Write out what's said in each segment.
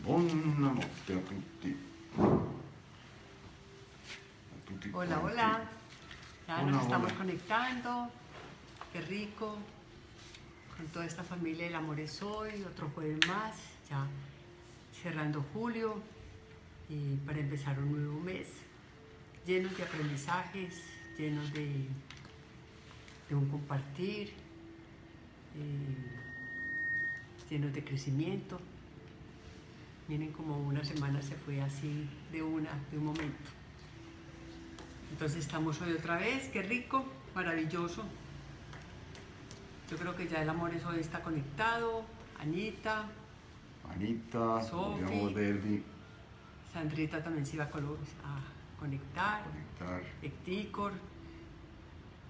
Buonanotte a tutti. Hola, Quanti. hola. Ya Hola, nos estamos hola. conectando. Qué rico. Con toda esta familia El Amor es Hoy. Otro jueves más. Ya cerrando julio. Y para empezar un nuevo mes. Llenos de aprendizajes. Llenos de un compartir. Llenos de crecimiento. Miren como una semana se fue así de un momento. Entonces estamos hoy otra vez. Qué rico. Maravilloso. Yo creo que ya El Amor es Hoy está conectado. Anita, Anita, vogliamo Sofi, vedervi, Sandrita también se iba a conectar. conectar. Ecticor.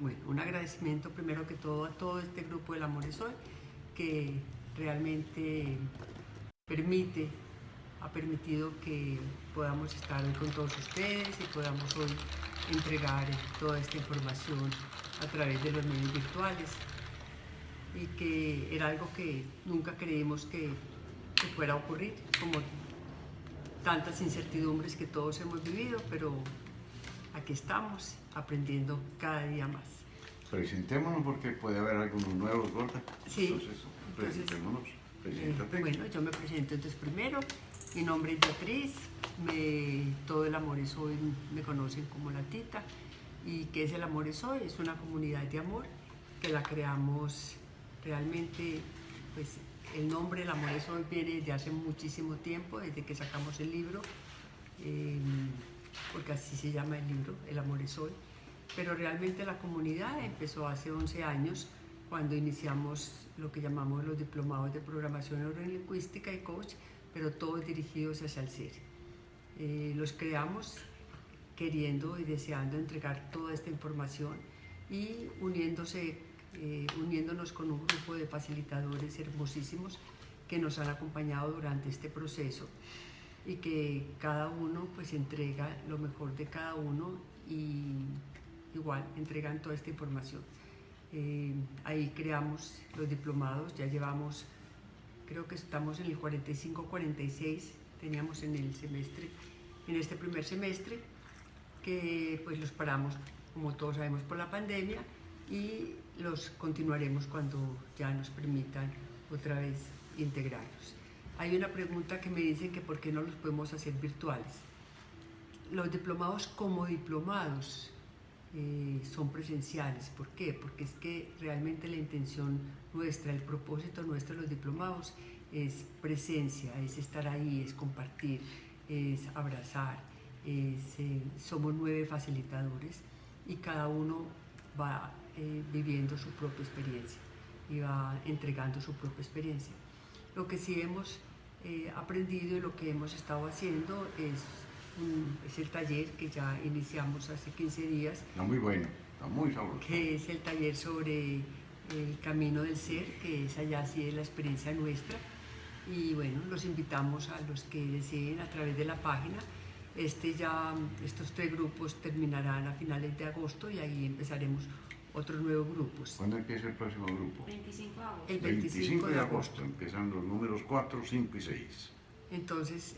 Bueno, un agradecimiento primero que todo a todo este grupo El Amor es Hoy que realmente ha permitido que podamos estar hoy con todos ustedes y podamos hoy entregar toda esta información a través de los medios virtuales. Y que era algo que nunca creímos que fuera a ocurrir, como tantas incertidumbres que todos hemos vivido, pero aquí estamos aprendiendo cada día más. Presentémonos porque puede haber algunos nuevos, Gorda. Sí, Entonces, presentémonos. Preséntate. Bueno, yo me presento entonces primero. Mi nombre es Beatriz, todo El Amor es Hoy me conocen como La Tita. ¿Y qué es El Amor es Hoy? Es una comunidad de amor que la creamos realmente, pues el nombre El Amor es Hoy viene desde hace muchísimo tiempo, desde que sacamos el libro, porque así se llama el libro, El Amor es Hoy. Pero realmente la comunidad empezó hace 11 años, cuando iniciamos lo que llamamos los diplomados de programación neurolingüística y coach, pero todos dirigidos hacia el ser. Los creamos queriendo y deseando entregar toda esta información y uniéndonos con un grupo de facilitadores hermosísimos que nos han acompañado durante este proceso y que cada uno pues entrega lo mejor de cada uno y igual entregan toda esta información. Ahí creamos los diplomados, ya llevamos, creo que estamos en el 45-46, teníamos en el semestre, en este primer semestre, que pues los paramos, como todos sabemos, por la pandemia y los continuaremos cuando ya nos permitan otra vez integrarlos. Hay una pregunta que me dicen que por qué no los podemos hacer virtuales. Los diplomados como diplomados son presenciales. ¿Por qué? Porque es que realmente la intención nuestra, el propósito nuestro de los diplomados es presencia, es estar ahí, es compartir, es abrazar, somos 9 facilitadores y cada uno va viviendo su propia experiencia y va entregando su propia experiencia. Lo que sí hemos aprendido y lo que hemos estado haciendo es el taller que ya iniciamos hace 15 días. Está muy bueno, está muy sabroso. Que es el taller sobre el camino del ser, que es allá sí es la experiencia nuestra. Y bueno, los invitamos a los que deseen a través de la página. Estos 3 grupos terminarán a finales de agosto y ahí empezaremos otros nuevos grupos. ¿Cuándo empieza el próximo grupo? 25 de agosto. El 25 de agosto. Empiezan los números 4, 5 y 6. Entonces,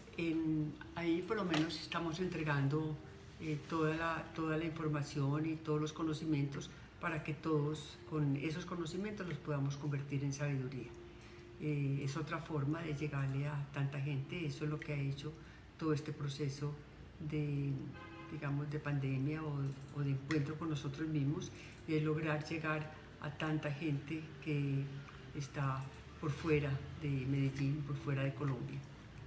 ahí por lo menos estamos entregando toda la información y todos los conocimientos para que todos con esos conocimientos los podamos convertir en sabiduría. Es otra forma de llegarle a tanta gente, eso es lo que ha hecho todo este proceso de pandemia o de encuentro con nosotros mismos, y es lograr llegar a tanta gente que está por fuera de Medellín, por fuera de Colombia.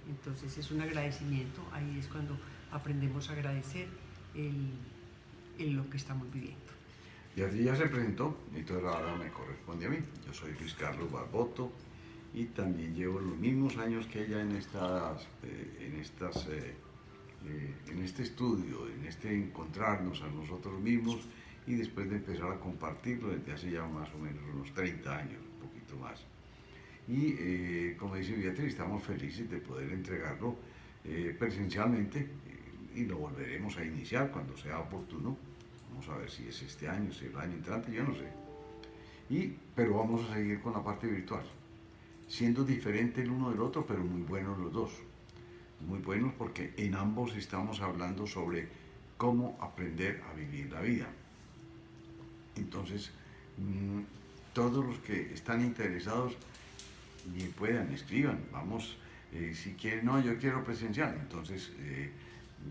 Entonces es un agradecimiento, ahí es cuando aprendemos a agradecer lo que estamos viviendo. Y así ya se presentó, y entonces ahora me corresponde a mí. Yo soy Luis Carlos Barboto y también llevo los mismos años que ella en este estudio, en este encontrarnos a nosotros mismos y después de empezar a compartirlo desde hace ya más o menos unos 30 años, un poquito más. Y como dice Beatriz, estamos felices de poder entregarlo presencialmente y lo volveremos a iniciar cuando sea oportuno. Vamos a ver si es este año, si es el año entrante, yo no sé. Pero vamos a seguir con la parte virtual, siendo diferente el uno del otro, pero muy buenos los dos. muy buenos porque en ambos estamos hablando sobre cómo aprender a vivir la vida. Entonces, todos los que están interesados, bien puedan, escriban, vamos, si quieren, no, yo quiero presencial, entonces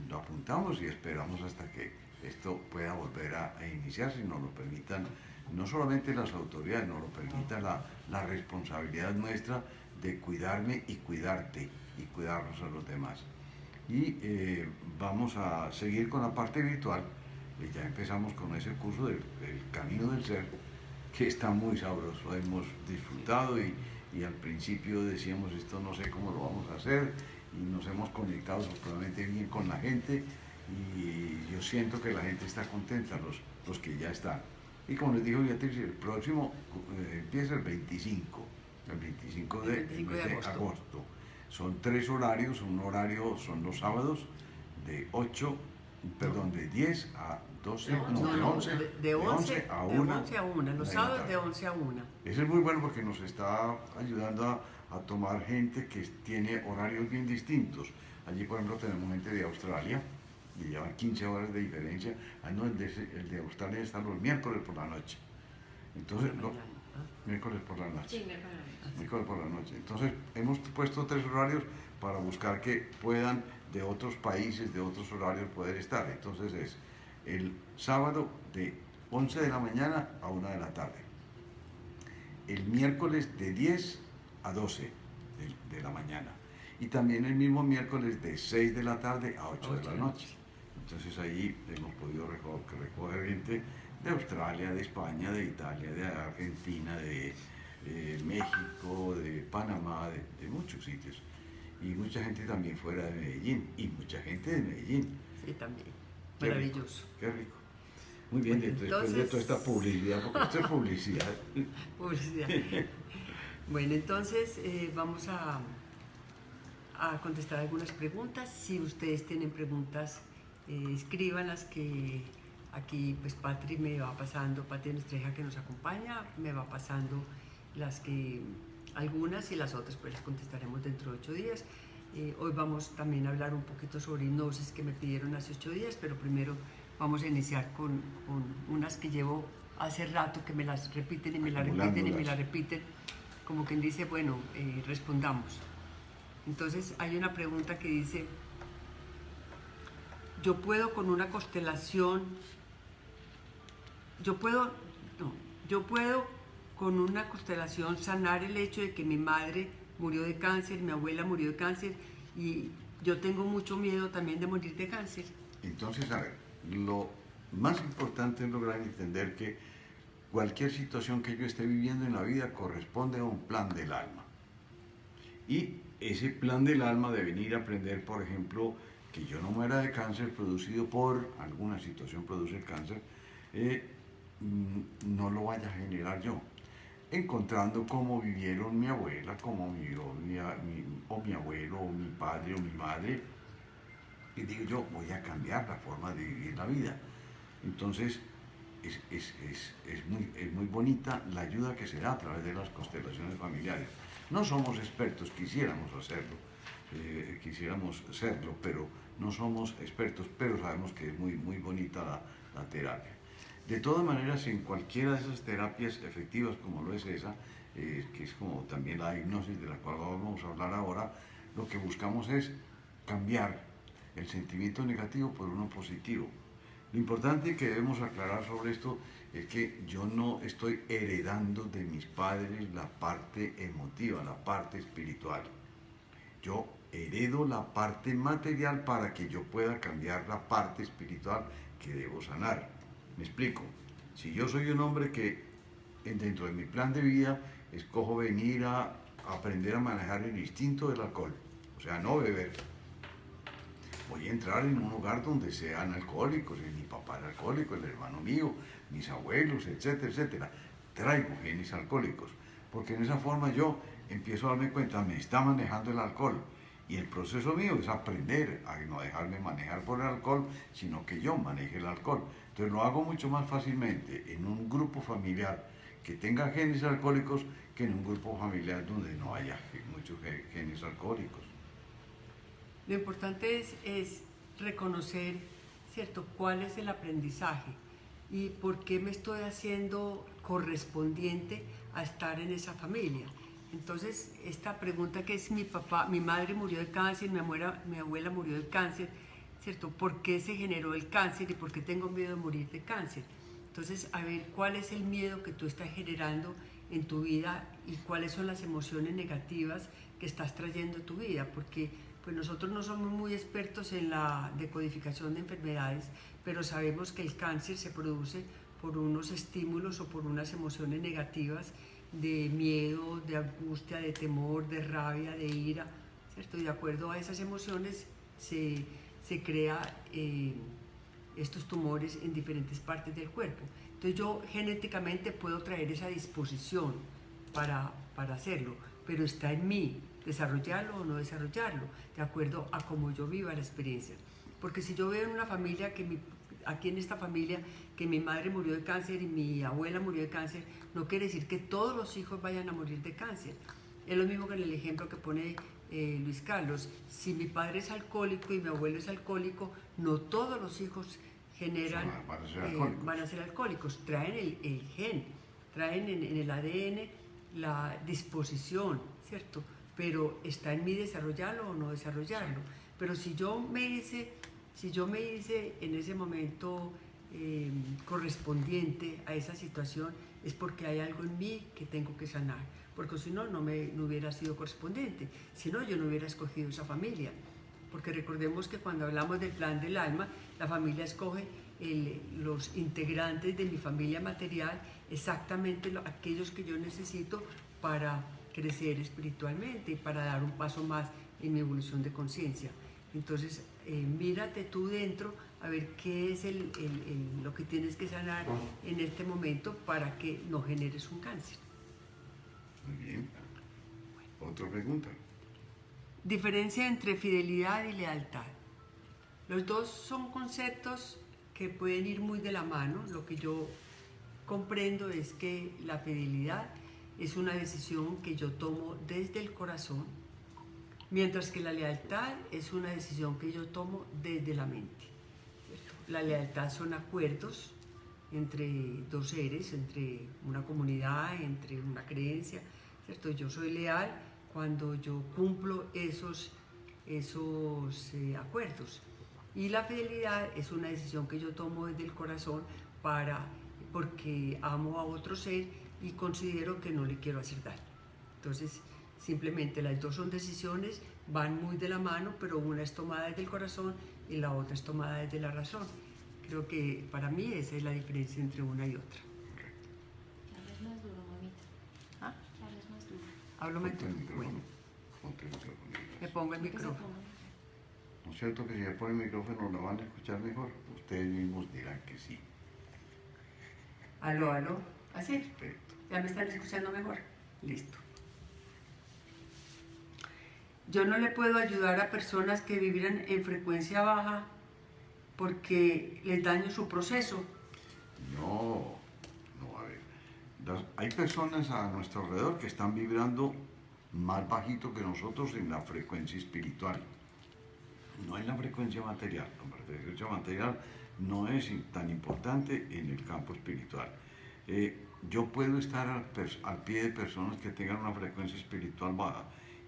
lo apuntamos y esperamos hasta que esto pueda volver a iniciarse y nos lo permitan, no solamente las autoridades, nos lo permita la responsabilidad nuestra de cuidarme y cuidarte y cuidarnos a los demás. Y vamos a seguir con la parte virtual. Ya empezamos con ese curso del Camino del Ser, que está muy sabroso, hemos disfrutado y al principio decíamos esto no sé cómo lo vamos a hacer y nos hemos conectado supremamente bien con la gente y yo siento que la gente está contenta, los que ya están. Y como les dijo Beatriz, el próximo empieza el 25 de agosto. Son 3 horarios, un horario son los sábados de 10 a 12, de 11 a 1. Los sábados de 11 a 1. Ese es muy bueno porque nos está ayudando a tomar gente que tiene horarios bien distintos. Allí, por ejemplo, tenemos gente de Australia y llevan 15 horas de diferencia. No, el de Australia está los miércoles por la noche. Entonces, miércoles por la noche. Sí, miércoles por la noche. Entonces, hemos puesto 3 horarios para buscar que puedan de otros países, de otros horarios poder estar. Entonces es el sábado de 11 de la mañana a 1 de la tarde. El miércoles de 10 a 12 de la mañana. Y también el mismo miércoles de 6 de la tarde a 8 de la noche. Entonces ahí hemos podido recoger gente de Australia, de España, de Italia, de Argentina, de México, de Panamá, de muchos sitios. Y mucha gente también fuera de Medellín, y mucha gente de Medellín. Sí, también. Maravilloso. Qué rico. Muy bien, Bueno, después de toda esta publicidad, porque esto es publicidad. Publicidad. Bueno, entonces vamos a contestar algunas preguntas. Si ustedes tienen preguntas, escríbanlas, que aquí pues Patri me va pasando, Patri, nuestra hija que nos acompaña, me va pasando algunas y las otras pues las contestaremos dentro de 8 días. Hoy vamos también a hablar un poquito sobre hipnosis que me pidieron hace 8 días, pero primero vamos a iniciar con unas que llevo hace rato que me las repiten y me las repiten y me las repiten, como quien dice, bueno, respondamos. Entonces hay una pregunta que dice, yo puedo con una constelación, yo puedo con una constelación sanar el hecho de que mi madre murió de cáncer, mi abuela murió de cáncer y yo tengo mucho miedo también de morir de cáncer. Entonces, a ver, lo más importante es lograr entender que cualquier situación que yo esté viviendo en la vida corresponde a un plan del alma. Y ese plan del alma de venir a aprender, por ejemplo, que yo no muera de cáncer producido por alguna situación, produce el cáncer, no lo vaya a generar yo. Encontrando cómo vivieron mi abuela, cómo vivió mi abuelo, o mi padre, o mi madre, y digo yo, voy a cambiar la forma de vivir la vida. Entonces, es muy bonita la ayuda que se da a través de las constelaciones familiares. No somos expertos, quisiéramos hacerlo, quisiéramos serlo, pero no somos expertos, pero sabemos que es muy bonita la terapia. De todas maneras, en cualquiera de esas terapias efectivas, como lo es esa, que es como también la hipnosis de la cual vamos a hablar ahora, lo que buscamos es cambiar el sentimiento negativo por uno positivo. Lo importante que debemos aclarar sobre esto es que yo no estoy heredando de mis padres la parte emotiva, la parte espiritual. Yo heredo la parte material para que yo pueda cambiar la parte espiritual que debo sanar. Me explico. Si yo soy un hombre que dentro de mi plan de vida escojo venir a aprender a manejar el instinto del alcohol, o sea, no beber, voy a entrar en un lugar donde sean alcohólicos, mi papá era alcohólico, el hermano mío, mis abuelos, etcétera, etcétera. Traigo genes alcohólicos, porque en esa forma yo empiezo a darme cuenta, me está manejando el alcohol. Y el proceso mío es aprender a no dejarme manejar por el alcohol, sino que yo maneje el alcohol. Entonces lo hago mucho más fácilmente en un grupo familiar que tenga genes alcohólicos que en un grupo familiar donde no haya muchos genes alcohólicos. Lo importante es reconocer, ¿cierto?, cuál es el aprendizaje y por qué me estoy haciendo correspondiente a estar en esa familia. Entonces, esta pregunta que es mi madre murió de cáncer, mi abuela murió de cáncer, ¿cierto? ¿Por qué se generó el cáncer y por qué tengo miedo de morir de cáncer? Entonces, a ver cuál es el miedo que tú estás generando en tu vida y cuáles son las emociones negativas que estás trayendo a tu vida, porque pues nosotros no somos muy expertos en la decodificación de enfermedades, pero sabemos que el cáncer se produce por unos estímulos o por unas emociones negativas de miedo, de angustia, de temor, de rabia, de ira, ¿cierto? Y de acuerdo a esas emociones se crea estos tumores en diferentes partes del cuerpo. Entonces yo genéticamente puedo traer esa disposición para hacerlo, pero está en mí desarrollarlo o no desarrollarlo, de acuerdo a cómo yo viva la experiencia. Porque si yo veo en una familia aquí en esta familia, que mi madre murió de cáncer y mi abuela murió de cáncer, no quiere decir que todos los hijos vayan a morir de cáncer. Es lo mismo que en el ejemplo que pone Luis Carlos. Si mi padre es alcohólico y mi abuelo es alcohólico, no todos los hijos van a ser alcohólicos. Traen el gen, traen en el ADN la disposición, ¿cierto? Pero está en mí desarrollarlo o no desarrollarlo. Pero si yo me hice en ese momento correspondiente a esa situación, es porque hay algo en mí que tengo que sanar, porque si no, no hubiera sido correspondiente, si no, yo no hubiera escogido esa familia, porque recordemos que cuando hablamos del plan del alma, la familia escoge los integrantes de mi familia material, exactamente aquellos que yo necesito para crecer espiritualmente y para dar un paso más en mi evolución de conciencia. Entonces, mírate tú dentro a ver qué es lo que tienes que sanar en este momento para que no generes un cáncer. Muy bien. Otra pregunta. Diferencia entre fidelidad y lealtad. Los dos son conceptos que pueden ir muy de la mano. Lo que yo comprendo es que la fidelidad es una decisión que yo tomo desde el corazón, mientras que la lealtad es una decisión que yo tomo desde la mente. ¿Cierto? La lealtad son acuerdos entre dos seres, entre una comunidad, entre una creencia, ¿cierto? Yo soy leal cuando yo cumplo esos acuerdos. Y la fidelidad es una decisión que yo tomo desde el corazón porque amo a otro ser y considero que no le quiero hacer daño. Entonces, simplemente las dos son decisiones, van muy de la mano, pero una es tomada desde el corazón y la otra es tomada desde la razón. Creo que para mí esa es la diferencia entre una y otra. Hablas más duro, mamita. ¿Ah? Hablas más duro. Hablo más duro. Bueno, Ponte el micrófono. me pongo el micrófono. ¿No es cierto que si le ponen el micrófono lo van a escuchar mejor? Ustedes mismos dirán que sí. Aló, aló. ¿Así? Perfecto. ¿Ya me están escuchando mejor? Listo. Yo no le puedo ayudar a personas que vibran en frecuencia baja porque les daño su proceso. No, a ver. Hay personas a nuestro alrededor que están vibrando más bajito que nosotros en la frecuencia espiritual. No en la frecuencia material. La frecuencia material no es tan importante en el campo espiritual. Yo puedo estar al pie de personas que tengan una frecuencia espiritual baja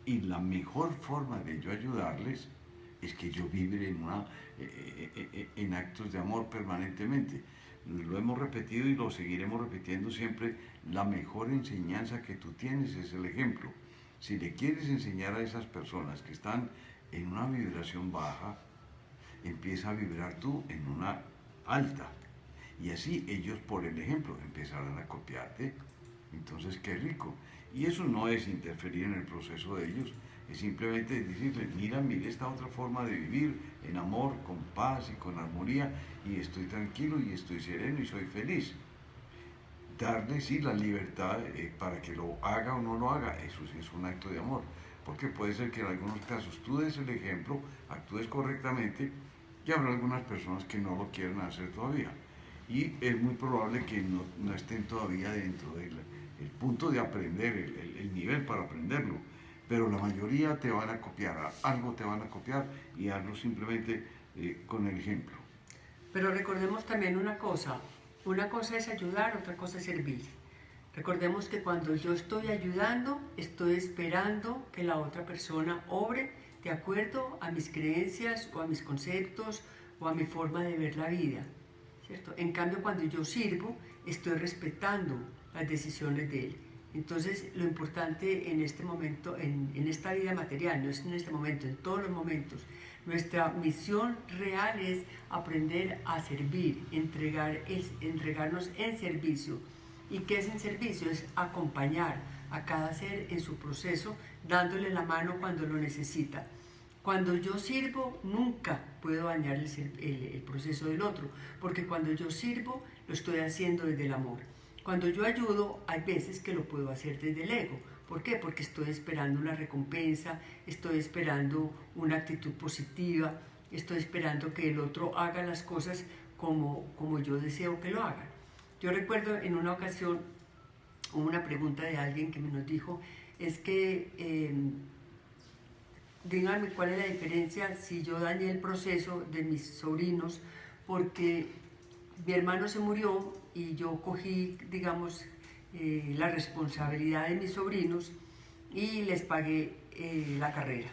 y la mejor forma de yo ayudarles es que yo vibre en actos de amor permanentemente. Lo hemos repetido y lo seguiremos repitiendo siempre. La mejor enseñanza que tú tienes es el ejemplo. Si le quieres enseñar a esas personas que están en una vibración baja, empieza a vibrar tú en una alta. Y así ellos, por el ejemplo, empezarán a copiarte. Entonces, qué rico. Y eso no es interferir en el proceso de ellos, es simplemente decirles, mira esta otra forma de vivir en amor, con paz y con armonía, y estoy tranquilo y estoy sereno y soy feliz. Darle, sí, la libertad para que lo haga o no lo haga, eso sí es un acto de amor. Porque puede ser que en algunos casos tú des el ejemplo, actúes correctamente, y habrá algunas personas que no lo quieren hacer todavía. Y es muy probable que no estén todavía dentro del punto de aprender, el nivel para aprenderlo. pero la mayoría te van a copiar, algo te van a copiar y hazlo simplemente con el ejemplo. Pero recordemos también una cosa es ayudar, otra cosa es servir. Recordemos que cuando yo estoy ayudando, estoy esperando que la otra persona obre de acuerdo a mis creencias o a mis conceptos o a mi forma de ver la vida, ¿cierto? En cambio, cuando yo sirvo, estoy respetando las decisiones de él. Entonces, lo importante en este momento, en esta vida material, no es en este momento, en todos los momentos, nuestra misión real es aprender a servir, entregarnos en servicio. ¿Y qué es en servicio? Es acompañar a cada ser en su proceso, dándole la mano cuando lo necesita. Cuando yo sirvo, nunca puedo dañar el proceso del otro, porque cuando yo sirvo, lo estoy haciendo desde el amor. Cuando yo ayudo, hay veces que lo puedo hacer desde el ego. ¿Por qué? Porque estoy esperando una recompensa, estoy esperando una actitud positiva, estoy esperando que el otro haga las cosas como yo deseo que lo haga. Yo recuerdo en una ocasión una pregunta de alguien que nos dijo, es que díganme cuál es la diferencia si yo dañé el proceso de mis sobrinos porque mi hermano se murió y yo cogí, digamos, la responsabilidad de mis sobrinos y les pagué la carrera.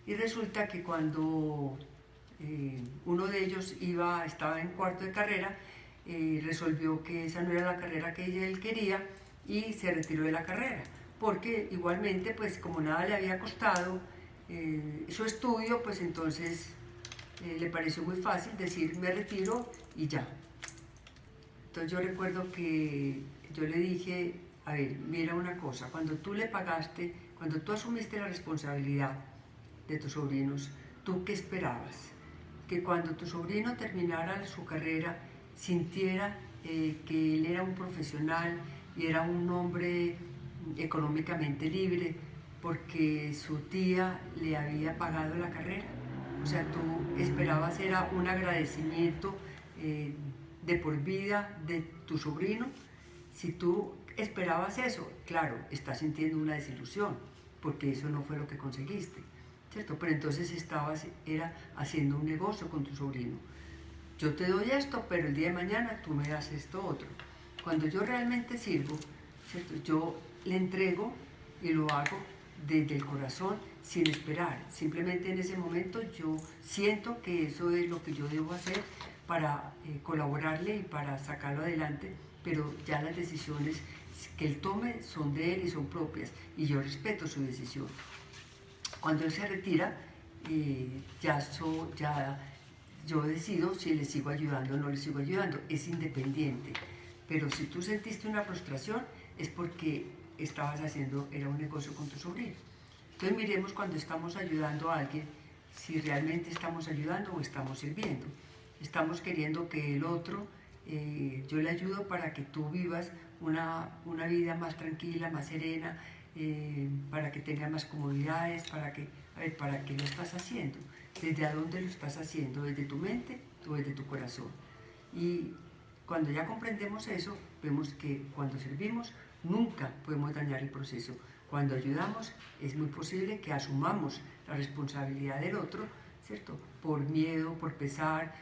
Y resulta que cuando uno de ellos estaba en cuarto de carrera, resolvió que esa no era la carrera que él quería y se retiró de la carrera, porque igualmente, pues como nada le había costado su estudio, pues entonces le pareció muy fácil decir me retiro y ya. Entonces yo recuerdo que yo le dije, a ver, mira una cosa, cuando tú le pagaste, cuando tú asumiste la responsabilidad de tus sobrinos, ¿tú qué esperabas? Que cuando tu sobrino terminara su carrera sintiera que él era un profesional y era un hombre económicamente libre porque su tía le había pagado la carrera. O sea, tú esperabas era un agradecimiento de por vida de tu sobrino. Si tú esperabas eso, claro, estás sintiendo una desilusión porque eso no fue lo que conseguiste, ¿cierto? Pero entonces era haciendo un negocio con tu sobrino. Yo te doy esto, pero el día de mañana tú me das esto otro. Cuando yo realmente sirvo, ¿cierto? Yo le entrego y lo hago desde el corazón sin esperar. Simplemente en ese momento yo siento que eso es lo que yo debo hacer para colaborarle y para sacarlo adelante, pero ya las decisiones que él tome son de él y son propias y yo respeto su decisión. Cuando él se retira, yo decido si le sigo ayudando o no le sigo ayudando, es independiente. Pero si tú sentiste una frustración es porque era un negocio con tu sobrino. Entonces miremos cuando estamos ayudando a alguien, si realmente estamos ayudando o estamos sirviendo. Estamos queriendo que el otro, yo le ayudo para que tú vivas una vida más tranquila, más serena, para que tenga más comodidades, ¿para qué lo estás haciendo? ¿Desde a dónde lo estás haciendo? ¿Desde tu mente o desde tu corazón? Y cuando ya comprendemos eso, vemos que cuando servimos nunca podemos dañar el proceso. Cuando ayudamos es muy posible que asumamos la responsabilidad del otro, ¿cierto? Por miedo, por pesar,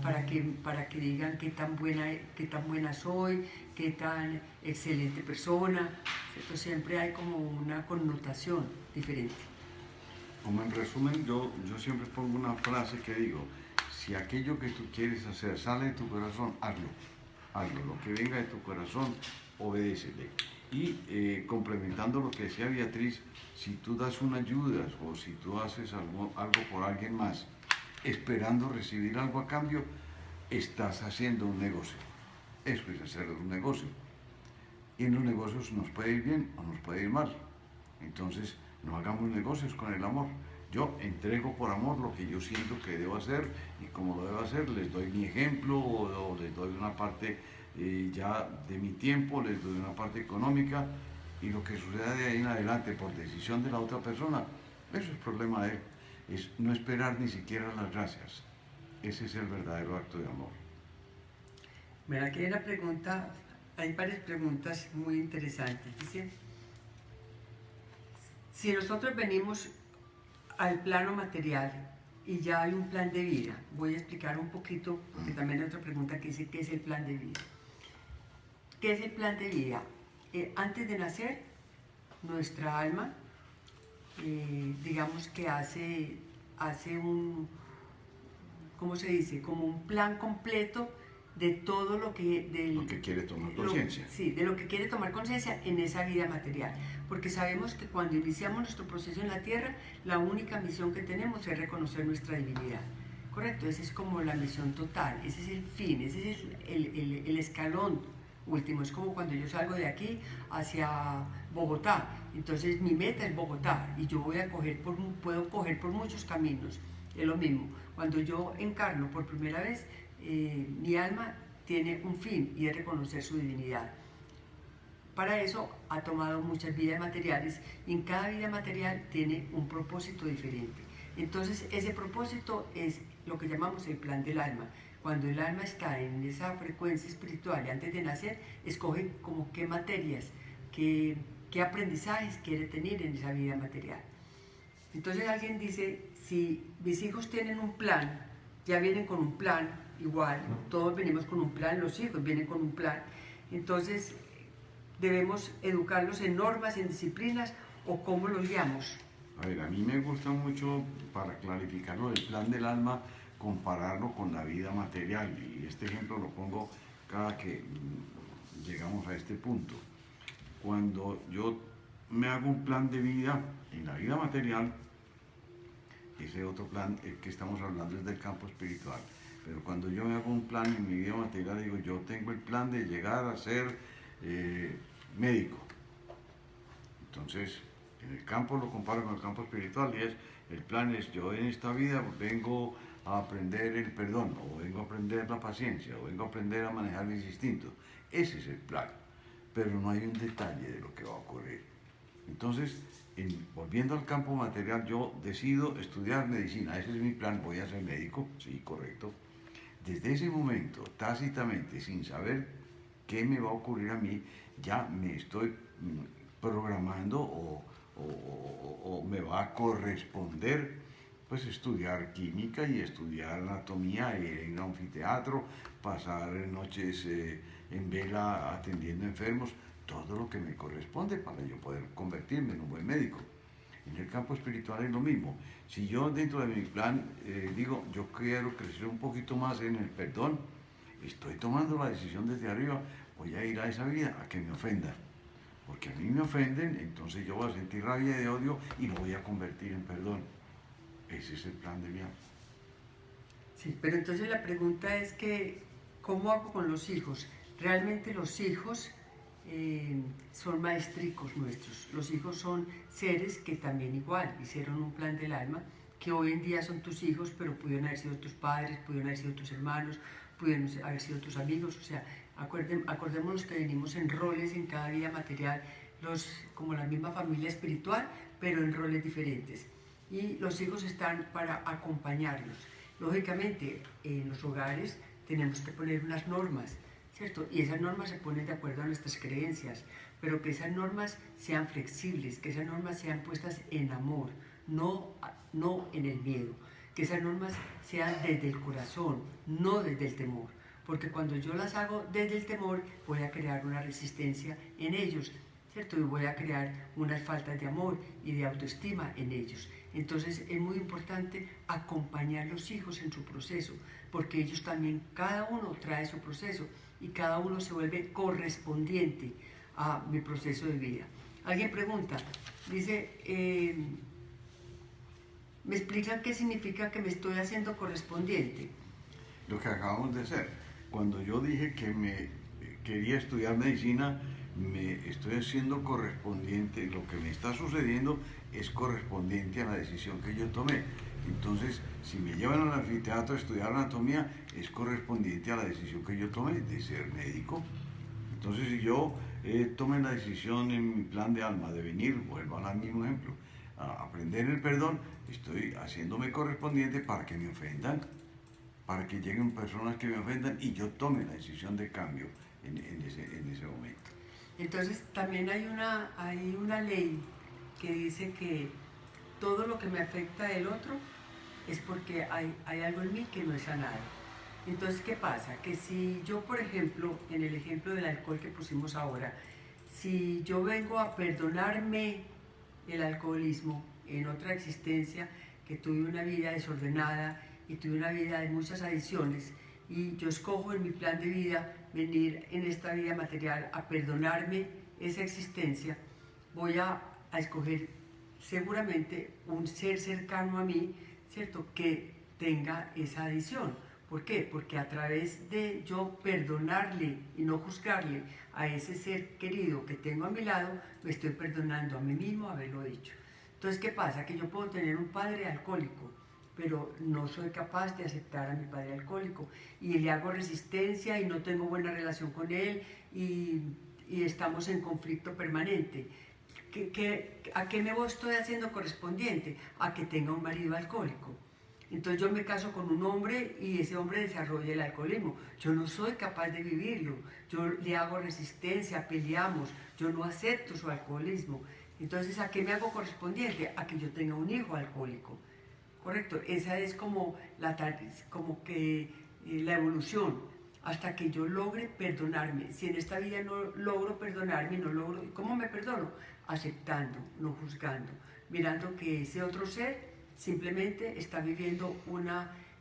para que digan qué tan buena soy, qué tan excelente persona, ¿cierto? Siempre hay como una connotación diferente. Como en resumen, yo siempre pongo una frase que digo, si aquello que tú quieres hacer sale de tu corazón, hazlo. Lo que venga de tu corazón, obedécele. Y complementando lo que decía Beatriz, si tú das una ayuda o si tú haces algo por alguien más, esperando recibir algo a cambio, estás haciendo un negocio. Eso es hacer un negocio. Y en los negocios nos puede ir bien o nos puede ir mal. Entonces, no hagamos negocios con el amor. Yo entrego por amor lo que yo siento que debo hacer y como lo debo hacer, les doy mi ejemplo o les doy una parte ya de mi tiempo, les doy una parte económica y lo que suceda de ahí en adelante por decisión de la otra persona, eso es problema de él. Es no esperar ni siquiera las gracias. Ese es el verdadero acto de amor. Mira, aquí hay una pregunta, hay varias preguntas muy interesantes. Dice, Si nosotros venimos al plano material y ya hay un plan de vida, voy a explicar un poquito, porque también hay otra pregunta que dice, ¿qué es el plan de vida? ¿Qué es el plan de vida? Antes de nacer, nuestra alma, digamos que hace un, ¿cómo se dice? Como un plan completo de todo lo que... Lo que quiere tomar conciencia. Sí, de lo que quiere tomar conciencia en esa vida material. Porque sabemos que cuando iniciamos nuestro proceso en la Tierra, la única misión que tenemos es reconocer nuestra divinidad. ¿Correcto? Esa es como la misión total, ese es el fin, ese es el escalón último. Es como cuando yo salgo de aquí hacia Bogotá. Entonces mi meta es Bogotá y yo puedo coger por muchos caminos. Es lo mismo. Cuando yo encarno por primera vez, mi alma tiene un fin y es reconocer su divinidad. Para eso ha tomado muchas vidas materiales y en cada vida material tiene un propósito diferente. Entonces ese propósito es lo que llamamos el plan del alma. Cuando el alma está en esa frecuencia espiritual y antes de nacer, escoge como qué materias, qué aprendizajes quiere tener en esa vida material. Entonces alguien dice, si mis hijos tienen un plan, ya vienen con un plan, igual, todos venimos con un plan, los hijos vienen con un plan, entonces debemos educarlos en normas, en disciplinas, o cómo los guiamos. A ver, a mí me gusta mucho, para clarificarlo, el plan del alma, compararlo con la vida material, y este ejemplo lo pongo cada que llegamos a este punto. Cuando yo me hago un plan de vida en la vida material, ese otro plan que estamos hablando es del campo espiritual, pero cuando yo me hago un plan en mi vida material, digo, yo tengo el plan de llegar a ser médico. Entonces, en el campo lo comparo con el campo espiritual y el plan es, yo en esta vida vengo a aprender el perdón, o vengo a aprender la paciencia, o vengo a aprender a manejar mis instintos. Ese es el plan, pero no hay un detalle de lo que va a ocurrir. Entonces, volviendo al campo material, yo decido estudiar medicina, ese es mi plan, voy a ser médico, sí, correcto. Desde ese momento, tácitamente, sin saber qué me va a ocurrir a mí, ya me estoy programando o me va a corresponder pues estudiar química y estudiar anatomía, ir a un anfiteatro, pasar noches en vela atendiendo enfermos, todo lo que me corresponde para yo poder convertirme en un buen médico. En el campo espiritual es lo mismo. Si yo dentro de mi plan digo, yo quiero crecer un poquito más en el perdón, estoy tomando la decisión desde arriba, voy a ir a esa vida a que me ofendan. Porque a mí me ofenden, entonces yo voy a sentir rabia de odio y lo voy a convertir en perdón. Ese es el plan de mi alma. Sí, pero entonces la pregunta es que, ¿cómo hago con los hijos? Realmente los hijos son maestricos nuestros. Los hijos son seres que también igual hicieron un plan del alma, que hoy en día son tus hijos, pero pudieron haber sido tus padres, pudieron haber sido tus hermanos, pudieron haber sido tus amigos. O sea, acordémonos que venimos en roles en cada vida material, como la misma familia espiritual, pero en roles diferentes. Y los hijos están para acompañarlos. Lógicamente, en los hogares tenemos que poner unas normas, ¿cierto? Y esas normas se ponen de acuerdo a nuestras creencias, pero que esas normas sean flexibles, que esas normas sean puestas en amor, no en el miedo, que esas normas sean desde el corazón, no desde el temor, porque cuando yo las hago desde el temor voy a crear una resistencia en ellos, ¿cierto? Y voy a crear unas faltas de amor y de autoestima en ellos. Entonces es muy importante acompañar a los hijos en su proceso, porque ellos también, cada uno trae su proceso y cada uno se vuelve correspondiente a mi proceso de vida. Alguien pregunta, dice, ¿me explican qué significa que me estoy haciendo correspondiente? Lo que acabamos de hacer. Cuando yo dije que me quería estudiar medicina, me estoy haciendo correspondiente, lo que me está sucediendo es correspondiente a la decisión que yo tomé. Entonces, si me llevan al anfiteatro a estudiar anatomía, es correspondiente a la decisión que yo tomé de ser médico. Entonces, si yo tomé la decisión en mi plan de alma de venir, vuelvo al mismo ejemplo, a aprender el perdón, estoy haciéndome correspondiente para que me ofendan, para que lleguen personas que me ofendan y yo tome la decisión de cambio en ese momento. Entonces también hay una ley que dice que todo lo que me afecta del otro es porque hay algo en mí que no es sanado. Entonces, ¿qué pasa? Que si yo, por ejemplo, en el ejemplo del alcohol que pusimos ahora, si yo vengo a perdonarme el alcoholismo en otra existencia, que tuve una vida desordenada y tuve una vida de muchas adicciones, y yo escojo en mi plan de vida venir en esta vida material a perdonarme esa existencia, voy a escoger seguramente un ser cercano a mí, ¿cierto?, que tenga esa adicción. ¿Por qué? Porque a través de yo perdonarle y no juzgarle a ese ser querido que tengo a mi lado, me estoy perdonando a mí mismo haberlo hecho. Entonces, ¿qué pasa? Que yo puedo tener un padre alcohólico, pero no soy capaz de aceptar a mi padre alcohólico y le hago resistencia y no tengo buena relación con él y estamos en conflicto permanente. ¿A qué me estoy haciendo correspondiente? A que tenga un marido alcohólico. Entonces yo me caso con un hombre y ese hombre desarrolla el alcoholismo. Yo no soy capaz de vivirlo, yo le hago resistencia, peleamos, yo no acepto su alcoholismo. Entonces, ¿a qué me hago correspondiente? A que yo tenga un hijo alcohólico. ¿Correcto? Esa es como la evolución, hasta que yo logre perdonarme. Si en esta vida no logro perdonarme, ¿cómo me perdono? Aceptando, no juzgando, mirando que ese otro ser simplemente está viviendo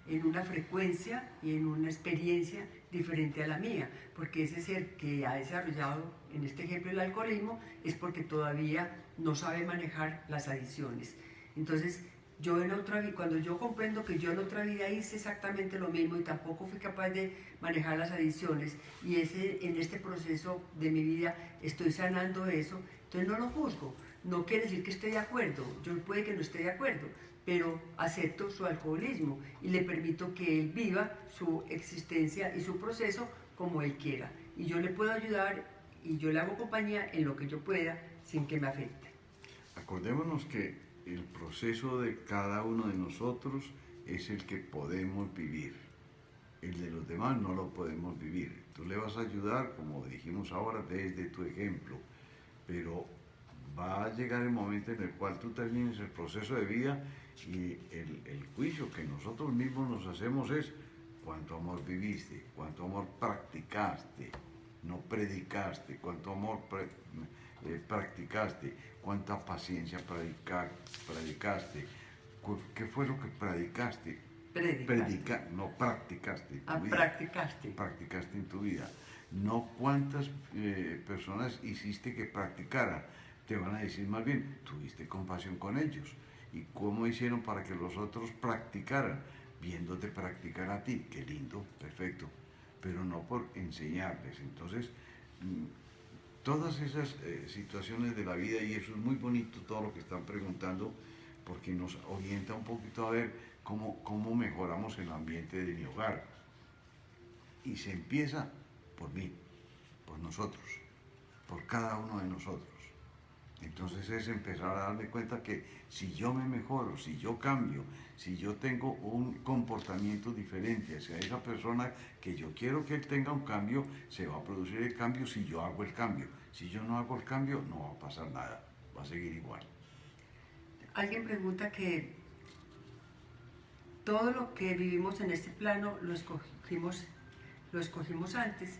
en una frecuencia y en una experiencia diferente a la mía, porque ese ser que ha desarrollado, en este ejemplo, el alcoholismo, es porque todavía no sabe manejar las adicciones. Entonces, cuando yo comprendo que yo en otra vida hice exactamente lo mismo y tampoco fui capaz de manejar las adicciones, y en este proceso de mi vida estoy sanando eso, entonces no lo juzgo. No quiere decir que esté de acuerdo, yo puede que no esté de acuerdo, pero acepto su alcoholismo y le permito que él viva su existencia y su proceso como él quiera. Y yo le puedo ayudar y yo le hago compañía en lo que yo pueda sin que me afecte. Acordémonos que el proceso de cada uno de nosotros es el que podemos vivir. El de los demás no lo podemos vivir. Tú le vas a ayudar, como dijimos ahora, desde tu ejemplo, pero va a llegar el momento en el cual tú termines el proceso de vida y el juicio que nosotros mismos nos hacemos es cuánto amor viviste, cuánto amor practicaste, no predicaste, cuánto amor practicaste, cuánta paciencia predicaste, qué fue lo que predicaste. No practicaste en tu vida. Practicaste en tu vida. No cuántas personas hiciste que practicaran. Te van a decir más bien, tuviste compasión con ellos. ¿Y cómo hicieron para que los otros practicaran? Viéndote practicar a ti. Qué lindo, perfecto. Pero no por enseñarles. Entonces, todas esas situaciones de la vida, y eso es muy bonito todo lo que están preguntando, porque nos orienta un poquito a ver cómo mejoramos el ambiente de mi hogar. Y se empieza por mí, por nosotros, por cada uno de nosotros. Entonces es empezar a darme cuenta que si yo me mejoro, si yo cambio, si yo tengo un comportamiento diferente hacia esa persona que yo quiero que él tenga un cambio, se va a producir el cambio si yo hago el cambio. Si yo no hago el cambio, no va a pasar nada, va a seguir igual. Alguien pregunta que todo lo que vivimos en este plano lo escogimos antes.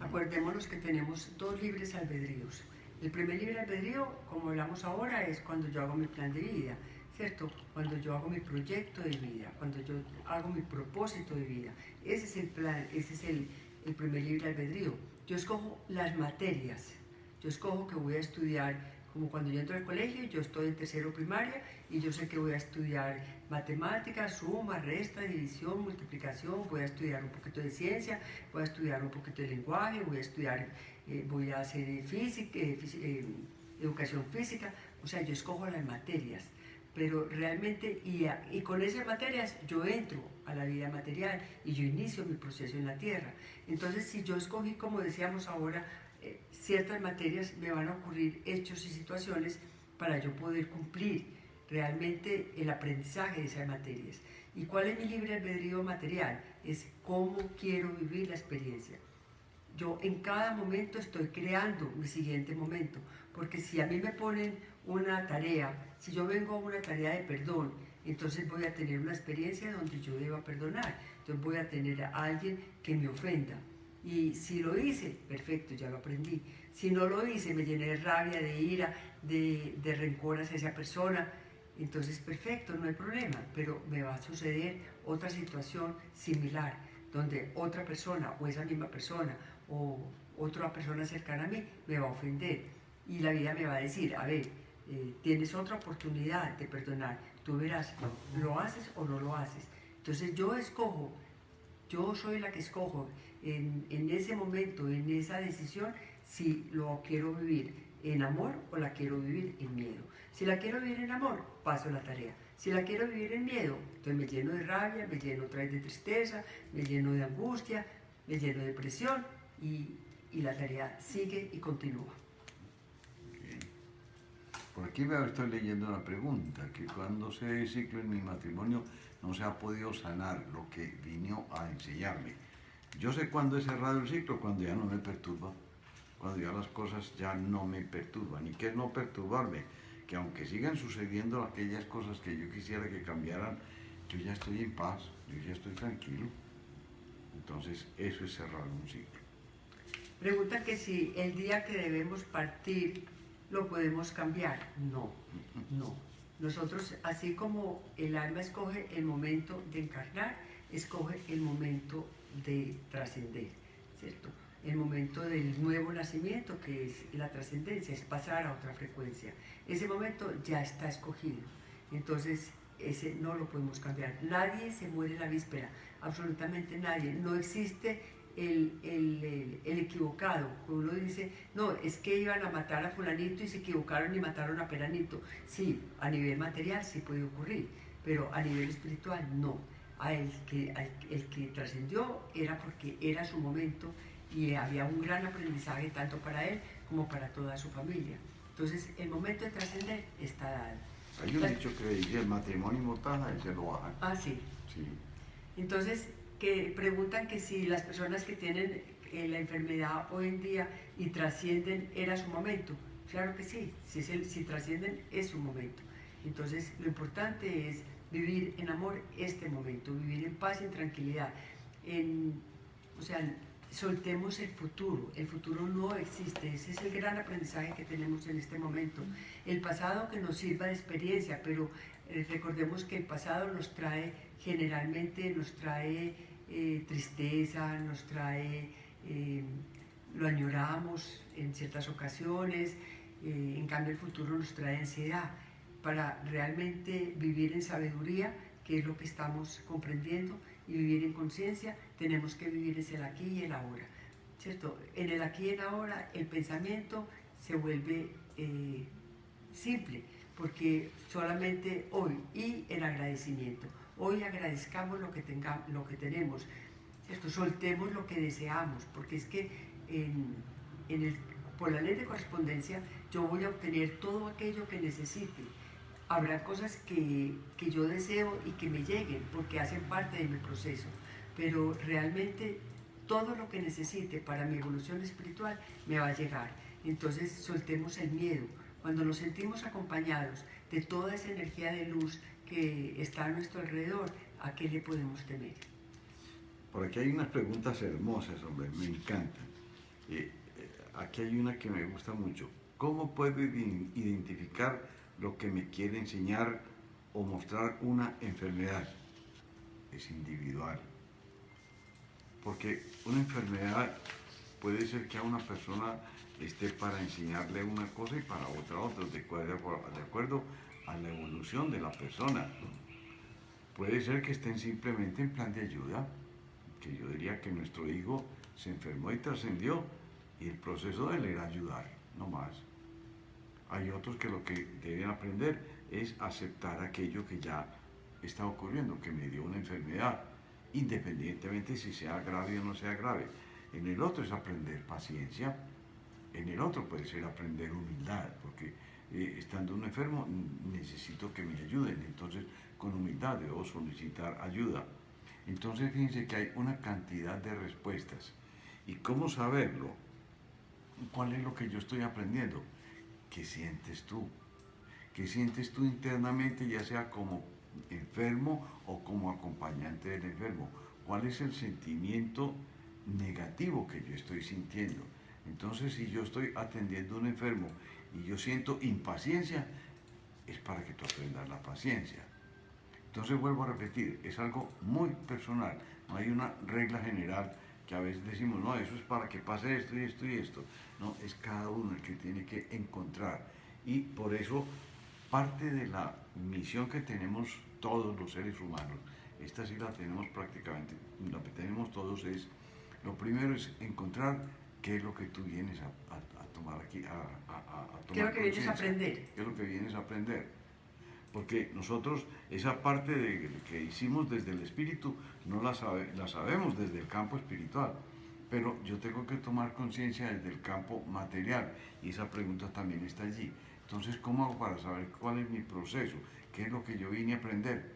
Acordémonos que tenemos dos libres albedríos. El primer libre albedrío, como hablamos ahora, es cuando yo hago mi plan de vida, ¿cierto? Cuando yo hago mi proyecto de vida, cuando yo hago mi propósito de vida. Ese es el plan, ese es el primer libre albedrío. Yo escojo las materias. Yo escojo que voy a estudiar, como cuando yo entro al colegio, yo estoy en tercero primaria y yo sé que voy a estudiar matemáticas, suma, resta, división, multiplicación, voy a estudiar un poquito de ciencia, voy a estudiar un poquito de lenguaje, voy a hacer educación física, o sea, yo escojo las materias, pero realmente, y con esas materias yo entro a la vida material y yo inicio mi proceso en la tierra. Entonces, si yo escogí, como decíamos ahora, ciertas materias, me van a ocurrir hechos y situaciones para yo poder cumplir realmente el aprendizaje de esas materias. ¿Y cuál es mi libre albedrío material? Es cómo quiero vivir la experiencia. Yo en cada momento estoy creando mi siguiente momento, porque si a mí me ponen una tarea, si yo vengo a una tarea de perdón, entonces voy a tener una experiencia donde yo deba perdonar, entonces voy a tener a alguien que me ofenda. Y si lo hice, perfecto, ya lo aprendí. Si no lo hice, me llené de rabia, de ira, de rencor hacia esa persona, entonces perfecto, no hay problema, pero me va a suceder otra situación similar, donde otra persona o esa misma persona o otra persona cercana a mí me va a ofender. Y la vida me va a decir, a ver, tienes otra oportunidad de perdonar, tú verás, lo haces o no lo haces. Entonces yo escojo, yo soy la que escojo en ese momento, en esa decisión, si lo quiero vivir en amor o la quiero vivir en miedo. Si la quiero vivir en amor, paso la tarea. Si la quiero vivir en miedo, entonces me lleno de rabia, me lleno otra vez de tristeza, me lleno de angustia, me lleno de presión y la tarea sigue y continúa. Okay. Por aquí me estoy leyendo una pregunta, que cuando se dé ciclo en mi matrimonio no se ha podido sanar lo que vino a enseñarme. Yo sé cuándo he cerrado el ciclo, cuando ya no me perturba, cuando ya las cosas ya no me perturban. ¿Y qué es no perturbarme? Que aunque sigan sucediendo aquellas cosas que yo quisiera que cambiaran, yo ya estoy en paz, yo ya estoy tranquilo. Entonces eso es cerrar un ciclo. Pregunta que si el día que debemos partir lo podemos cambiar. No, no. Nosotros, así como el alma escoge el momento de encarnar, escoge el momento de trascender, ¿cierto? El momento del nuevo nacimiento, que es la trascendencia, es pasar a otra frecuencia. Ese momento ya está escogido. Entonces, ese no lo podemos cambiar. Nadie se muere en la víspera, absolutamente nadie. No existe el equivocado. Uno dice, no, es que iban a matar a fulanito y se equivocaron y mataron a peranito. Sí, a nivel material sí puede ocurrir, pero a nivel espiritual no. El que trascendió era porque era su momento y había un gran aprendizaje tanto para él como para toda su familia. Entonces, el momento de trascender está dado. Hay un dicho que dice, el matrimonio mortal, a ese lo bajan. Ah, sí. Sí. Entonces, que preguntan que si las personas que tienen la enfermedad hoy en día y trascienden, ¿era su momento? Claro que sí, si trascienden es su momento. Entonces, lo importante es vivir en amor este momento, vivir en paz y en tranquilidad. O sea, soltemos el futuro no existe, ese es el gran aprendizaje que tenemos en este momento. El pasado que nos sirva de experiencia, pero recordemos que el pasado nos trae, generalmente nos trae tristeza, nos trae, lo añoramos en ciertas ocasiones, en cambio el futuro nos trae ansiedad. Para realmente vivir en sabiduría, que es lo que estamos comprendiendo, y vivir en conciencia, tenemos que vivir es el aquí y el ahora, ¿cierto? En el aquí y el ahora el pensamiento se vuelve simple, porque solamente hoy y el agradecimiento. Hoy agradezcamos lo que tenemos, ¿cierto? Soltemos lo que deseamos, porque es que por la ley de correspondencia yo voy a obtener todo aquello que necesite. Habrá cosas que yo deseo y que me lleguen porque hacen parte de mi proceso, pero realmente todo lo que necesite para mi evolución espiritual me va a llegar. Entonces soltemos el miedo. Cuando nos sentimos acompañados de toda esa energía de luz que está a nuestro alrededor, ¿a qué le podemos temer? Por aquí hay unas preguntas hermosas, hombre, me encantan. Aquí hay una que me gusta mucho. ¿Cómo puedo identificar lo que me quiere enseñar o mostrar una enfermedad? Es individual. Porque una enfermedad puede ser que a una persona esté para enseñarle una cosa y para otra, de acuerdo a la evolución de la persona. Puede ser que estén simplemente en plan de ayuda, que yo diría que nuestro hijo se enfermó y trascendió y el proceso de él era ayudar, no más. Hay otros que lo que deben aprender es aceptar aquello que ya está ocurriendo, que me dio una enfermedad, independientemente si sea grave o no sea grave. En el otro es aprender paciencia, en el otro puede ser aprender humildad, porque estando uno enfermo necesito que me ayuden, entonces con humildad debo solicitar ayuda. Entonces fíjense que hay una cantidad de respuestas ¿Y cómo saberlo? ¿Cuál es lo que yo estoy aprendiendo? ¿Qué sientes tú? ¿Qué sientes tú internamente, ya sea como enfermo o como acompañante del enfermo? ¿Cuál es el sentimiento negativo que yo estoy sintiendo? Entonces, si yo estoy atendiendo a un enfermo y yo siento impaciencia, es para que tú aprendas la paciencia. Entonces, vuelvo a repetir, es algo muy personal, no hay una regla general que a veces decimos, no, eso es para que pase esto y esto y esto. No, es cada uno el que tiene que encontrar. Y por eso, parte de la misión que tenemos todos los seres humanos, esta sí la tenemos prácticamente, la que tenemos todos es, lo primero es encontrar qué es lo que tú vienes a tomar aquí, a tomar ¿Qué es lo que vienes a aprender? ¿Qué es lo que vienes a aprender? Porque nosotros esa parte que hicimos desde el espíritu no la sabemos desde el campo espiritual, pero yo tengo que tomar conciencia desde el campo material y esa pregunta también está allí. Entonces, ¿cómo hago para saber cuál es mi proceso? ¿Qué es lo que yo vine a aprender?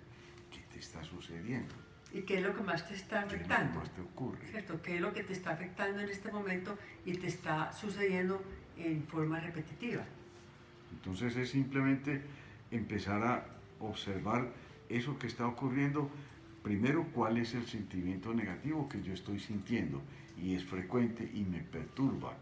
¿Qué te está sucediendo? ¿Y qué es lo que más te está ¿Qué es lo afectando? que más te ocurre? ¿Cierto? ¿Qué es lo que te está afectando en este momento y te está sucediendo en forma repetitiva? Entonces es simplemente empezar a observar eso que está ocurriendo. Primero, cuál es el sentimiento negativo que yo estoy sintiendo y es frecuente y me perturba.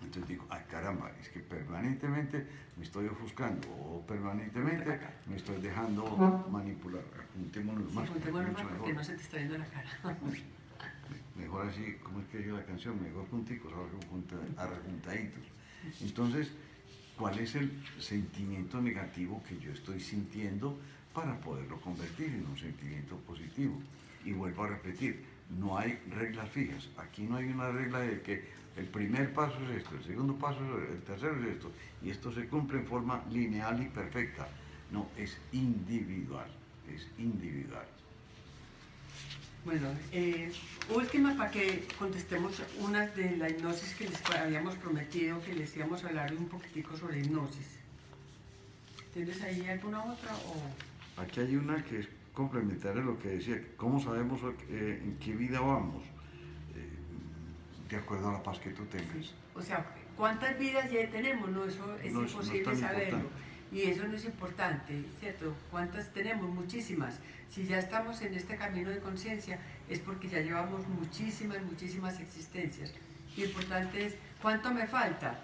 Entonces digo, ay caramba, es que permanentemente me estoy ofuscando o permanentemente me estoy dejando manipular. Juntémonos más. Juntémonos mucho más porque no se te está viendo la cara. Mejor así, ¿cómo es que dice la canción? Mejor junticos, arrejuntaditos. Entonces, ¿cuál es el sentimiento negativo que yo estoy sintiendo para poderlo convertir en un sentimiento positivo? Y vuelvo a repetir, no hay reglas fijas. Aquí no hay una regla de que el primer paso es esto, el segundo paso es esto, el tercero es esto, y esto se cumple en forma lineal y perfecta. No, es individual, es individual. Bueno, última para que contestemos una de la hipnosis que les habíamos prometido, que les íbamos a hablar un poquitico sobre hipnosis. ¿Tienes ahí alguna otra? O... Aquí hay una que es complementaria a lo que decía, ¿cómo sabemos en qué vida vamos? De acuerdo a la paz que tú tengas. Sí. O sea, ¿cuántas vidas ya tenemos? No, eso es No imposible es saberlo. importante. Y eso no es importante, ¿cierto? ¿Cuántas tenemos? Muchísimas. Si ya estamos en este camino de conciencia, es porque ya llevamos muchísimas, muchísimas existencias. Lo importante es, ¿cuánto me falta?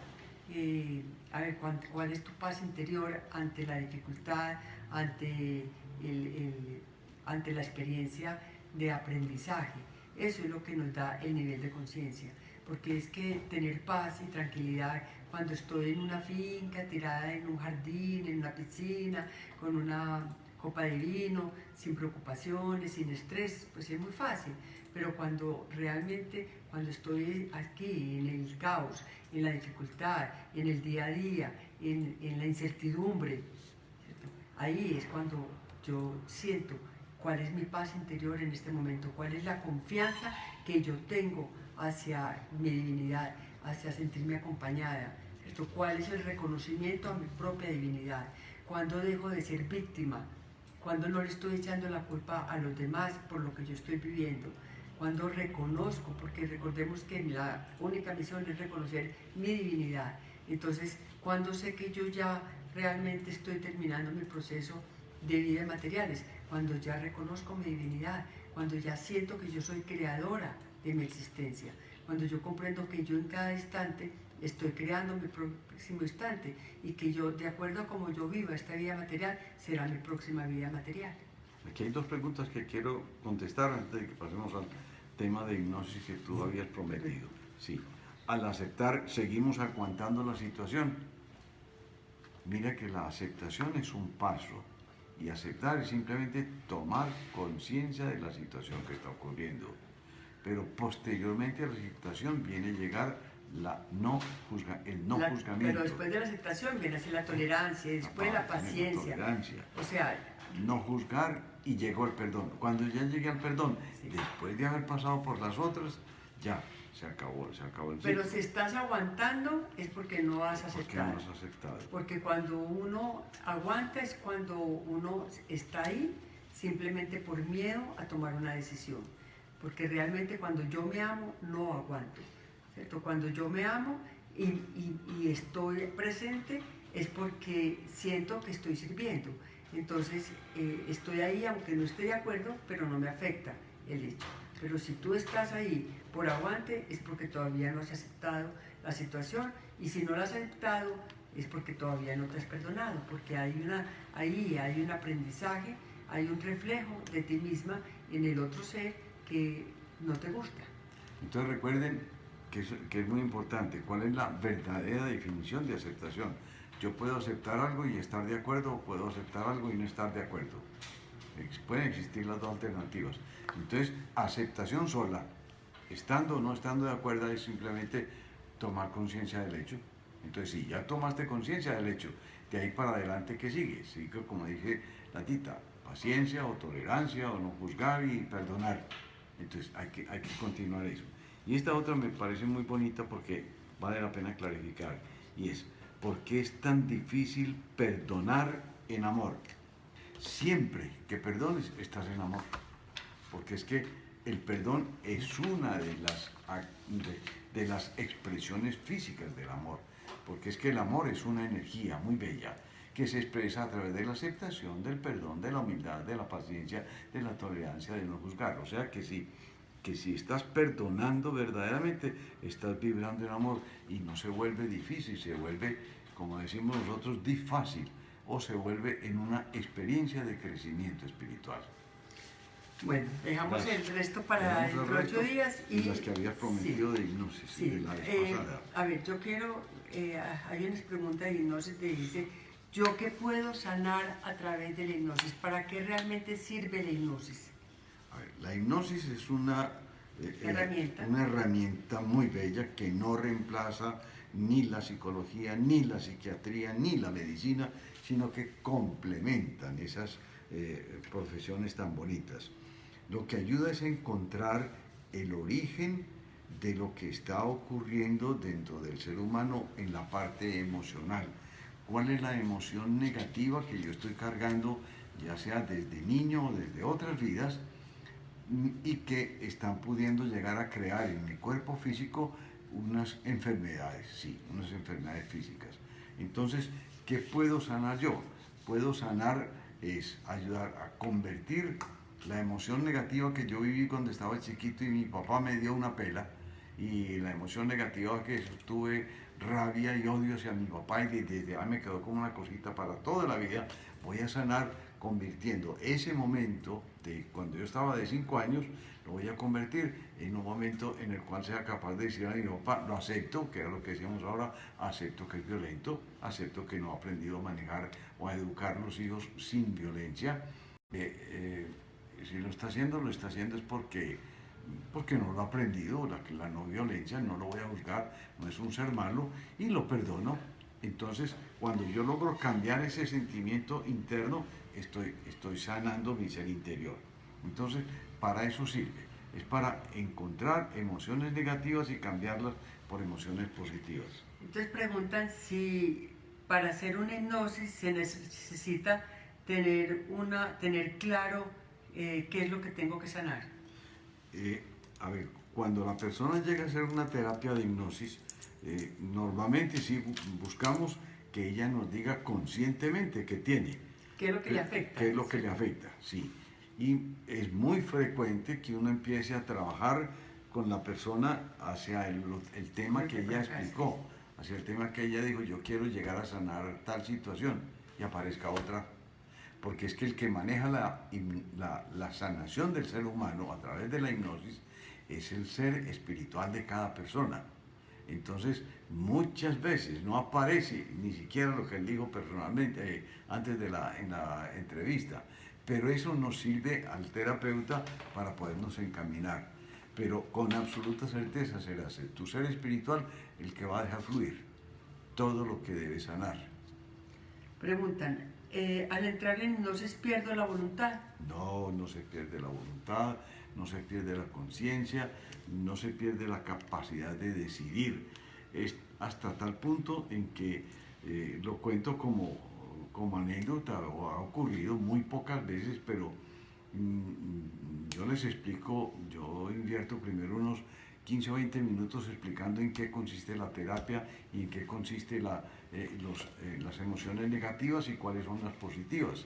A ver, ¿cuál es tu paz interior ante la dificultad, ante, ante la experiencia de aprendizaje? Eso es lo que nos da el nivel de conciencia, porque es que tener paz y tranquilidad cuando estoy en una finca, tirada en un jardín, en una piscina, con una copa de vino, sin preocupaciones, sin estrés, pues es muy fácil. Pero cuando realmente, cuando estoy aquí, en el caos, en la dificultad, en el día a día, en la incertidumbre, ¿cierto? Ahí es cuando yo siento cuál es mi paz interior en este momento, cuál es la confianza que yo tengo hacia mi divinidad, hacia sentirme acompañada, ¿cierto? Cuál es el reconocimiento a mi propia divinidad, cuando dejo de ser víctima, cuando no le estoy echando la culpa a los demás por lo que yo estoy viviendo, cuando reconozco, porque recordemos que la única misión es reconocer mi divinidad. Entonces, cuando sé que yo ya realmente estoy terminando mi proceso de vida de materiales, cuando ya reconozco mi divinidad, cuando ya siento que yo soy creadora de mi existencia, cuando yo comprendo que yo en cada instante estoy creando mi próximo instante y que yo, de acuerdo a cómo yo viva esta vida material, será mi próxima vida material. Aquí hay dos preguntas que quiero contestar antes de que pasemos al tema de hipnosis que tú habías prometido. Sí, al aceptar, ¿seguimos aguantando la situación? Mira que la aceptación es un paso y aceptar es simplemente tomar conciencia de la situación que está ocurriendo. Pero posteriormente a la aceptación viene a llegar el no juzgamiento. Pero después de la aceptación viene así la tolerancia, después la paciencia. O sea, no juzgar y llegó el perdón. Cuando ya llegué al perdón, sí, después de haber pasado por las otras, ya se acabó el ciclo. Pero si estás aguantando es porque no has aceptado. Porque no has aceptado. Porque cuando uno aguanta es cuando uno está ahí simplemente por miedo a tomar una decisión. porque realmente cuando yo me amo no aguanto, ¿cierto? Cuando yo me amo y estoy presente es porque siento que estoy sirviendo. Entonces estoy ahí aunque no esté de acuerdo, pero no me afecta el hecho. Pero si tú estás ahí por aguante es porque todavía no has aceptado la situación, y si no la has aceptado es porque todavía no te has perdonado, porque ahí hay un aprendizaje, hay un reflejo de ti misma en el otro ser que no te gusta. Entonces recuerden que es muy importante cuál es la verdadera definición de aceptación. Yo puedo aceptar algo y estar de acuerdo, o puedo aceptar algo y no estar de acuerdo. Pueden existir las dos alternativas. Entonces, aceptación sola, estando o no estando de acuerdo, es simplemente tomar conciencia del hecho. Entonces, si ya tomaste conciencia del hecho, de ahí para adelante, ¿qué sigue? Sigue, como dice la tita, paciencia o tolerancia o no juzgar y perdonar. Entonces, hay que continuar eso. Y esta otra me parece muy bonita porque vale la pena clarificar, y es, ¿por qué es tan difícil perdonar en amor? Siempre que perdones, estás en amor. Porque es que el perdón es una de las expresiones físicas del amor. Porque es que el amor es una energía muy bella que se expresa a través de la aceptación, del perdón, de la humildad, de la paciencia, de la tolerancia, de no juzgar. O sea que si estás perdonando verdaderamente, estás vibrando en amor y no se vuelve difícil, se vuelve, como decimos nosotros, fácil, o se vuelve en una experiencia de crecimiento espiritual. Bueno, dejamos el resto para dentro de 8 días. Y las que habías prometido, sí, de hipnosis, sí, de la vez pasada. A ver, yo quiero, hay unas preguntas de hipnosis que dice, ¿yo qué puedo sanar a través de la hipnosis? ¿Para qué realmente sirve la hipnosis? A ver, la hipnosis es una herramienta muy bella que no reemplaza ni la psicología, ni la psiquiatría, ni la medicina, sino que complementan esas profesiones tan bonitas. Lo que ayuda es encontrar el origen de lo que está ocurriendo dentro del ser humano en la parte emocional. ¿Cuál es la emoción negativa que yo estoy cargando, ya sea desde niño o desde otras vidas, y que están pudiendo llegar a crear en mi cuerpo físico unas enfermedades, sí, unas enfermedades físicas? Entonces, ¿qué puedo sanar yo? Puedo sanar es ayudar a convertir la emoción negativa que yo viví cuando estaba chiquito y mi papá me dio una pela, y la emoción negativa que tuve rabia y odio hacia mi papá, y desde ahí me quedó como una cosita para toda la vida. Voy a sanar convirtiendo ese momento de cuando yo estaba de 5 años, lo voy a convertir en un momento en el cual sea capaz de decir a mi papá, lo acepto, que era lo que decíamos ahora, acepto que es violento, acepto que no ha aprendido a manejar o a educar a los hijos sin violencia. Si lo está haciendo es porque no lo ha aprendido, la no violencia, no lo voy a juzgar, no es un ser malo, y lo perdono. Entonces, cuando yo logro cambiar ese sentimiento interno, estoy sanando mi ser interior. Entonces, para eso sirve, es para encontrar emociones negativas y cambiarlas por emociones positivas. Entonces preguntan si para hacer una hipnosis se necesita tener claro qué es lo que tengo que sanar. A ver, cuando la persona llega a hacer una terapia de hipnosis, normalmente sí buscamos que ella nos diga conscientemente qué tiene. ¿Qué es lo que le afecta? ¿Qué es lo que le afecta? Sí. Y es muy frecuente que uno empiece a trabajar con la persona hacia el tema que ella explicó, hacia el tema que ella dijo, yo quiero llegar a sanar tal situación, y aparezca otra. Porque es que el que maneja la sanación del ser humano a través de la hipnosis es el ser espiritual de cada persona. Entonces, muchas veces no aparece ni siquiera lo que él dijo personalmente antes en la entrevista, pero eso nos sirve al terapeuta para podernos encaminar. Pero con absoluta certeza será tu ser espiritual el que va a dejar fluir todo lo que debe sanar. Preguntan, al entrar en hipnosis pierdo la voluntad. No, no se pierde la voluntad, no se pierde la conciencia, no se pierde la capacidad de decidir. Es hasta tal punto en que lo cuento como anécdota, o ha ocurrido muy pocas veces, pero Yo les explico, yo invierto primero unos 15 o 20 minutos explicando en qué consiste la terapia y en qué consiste las emociones negativas y cuáles son las positivas.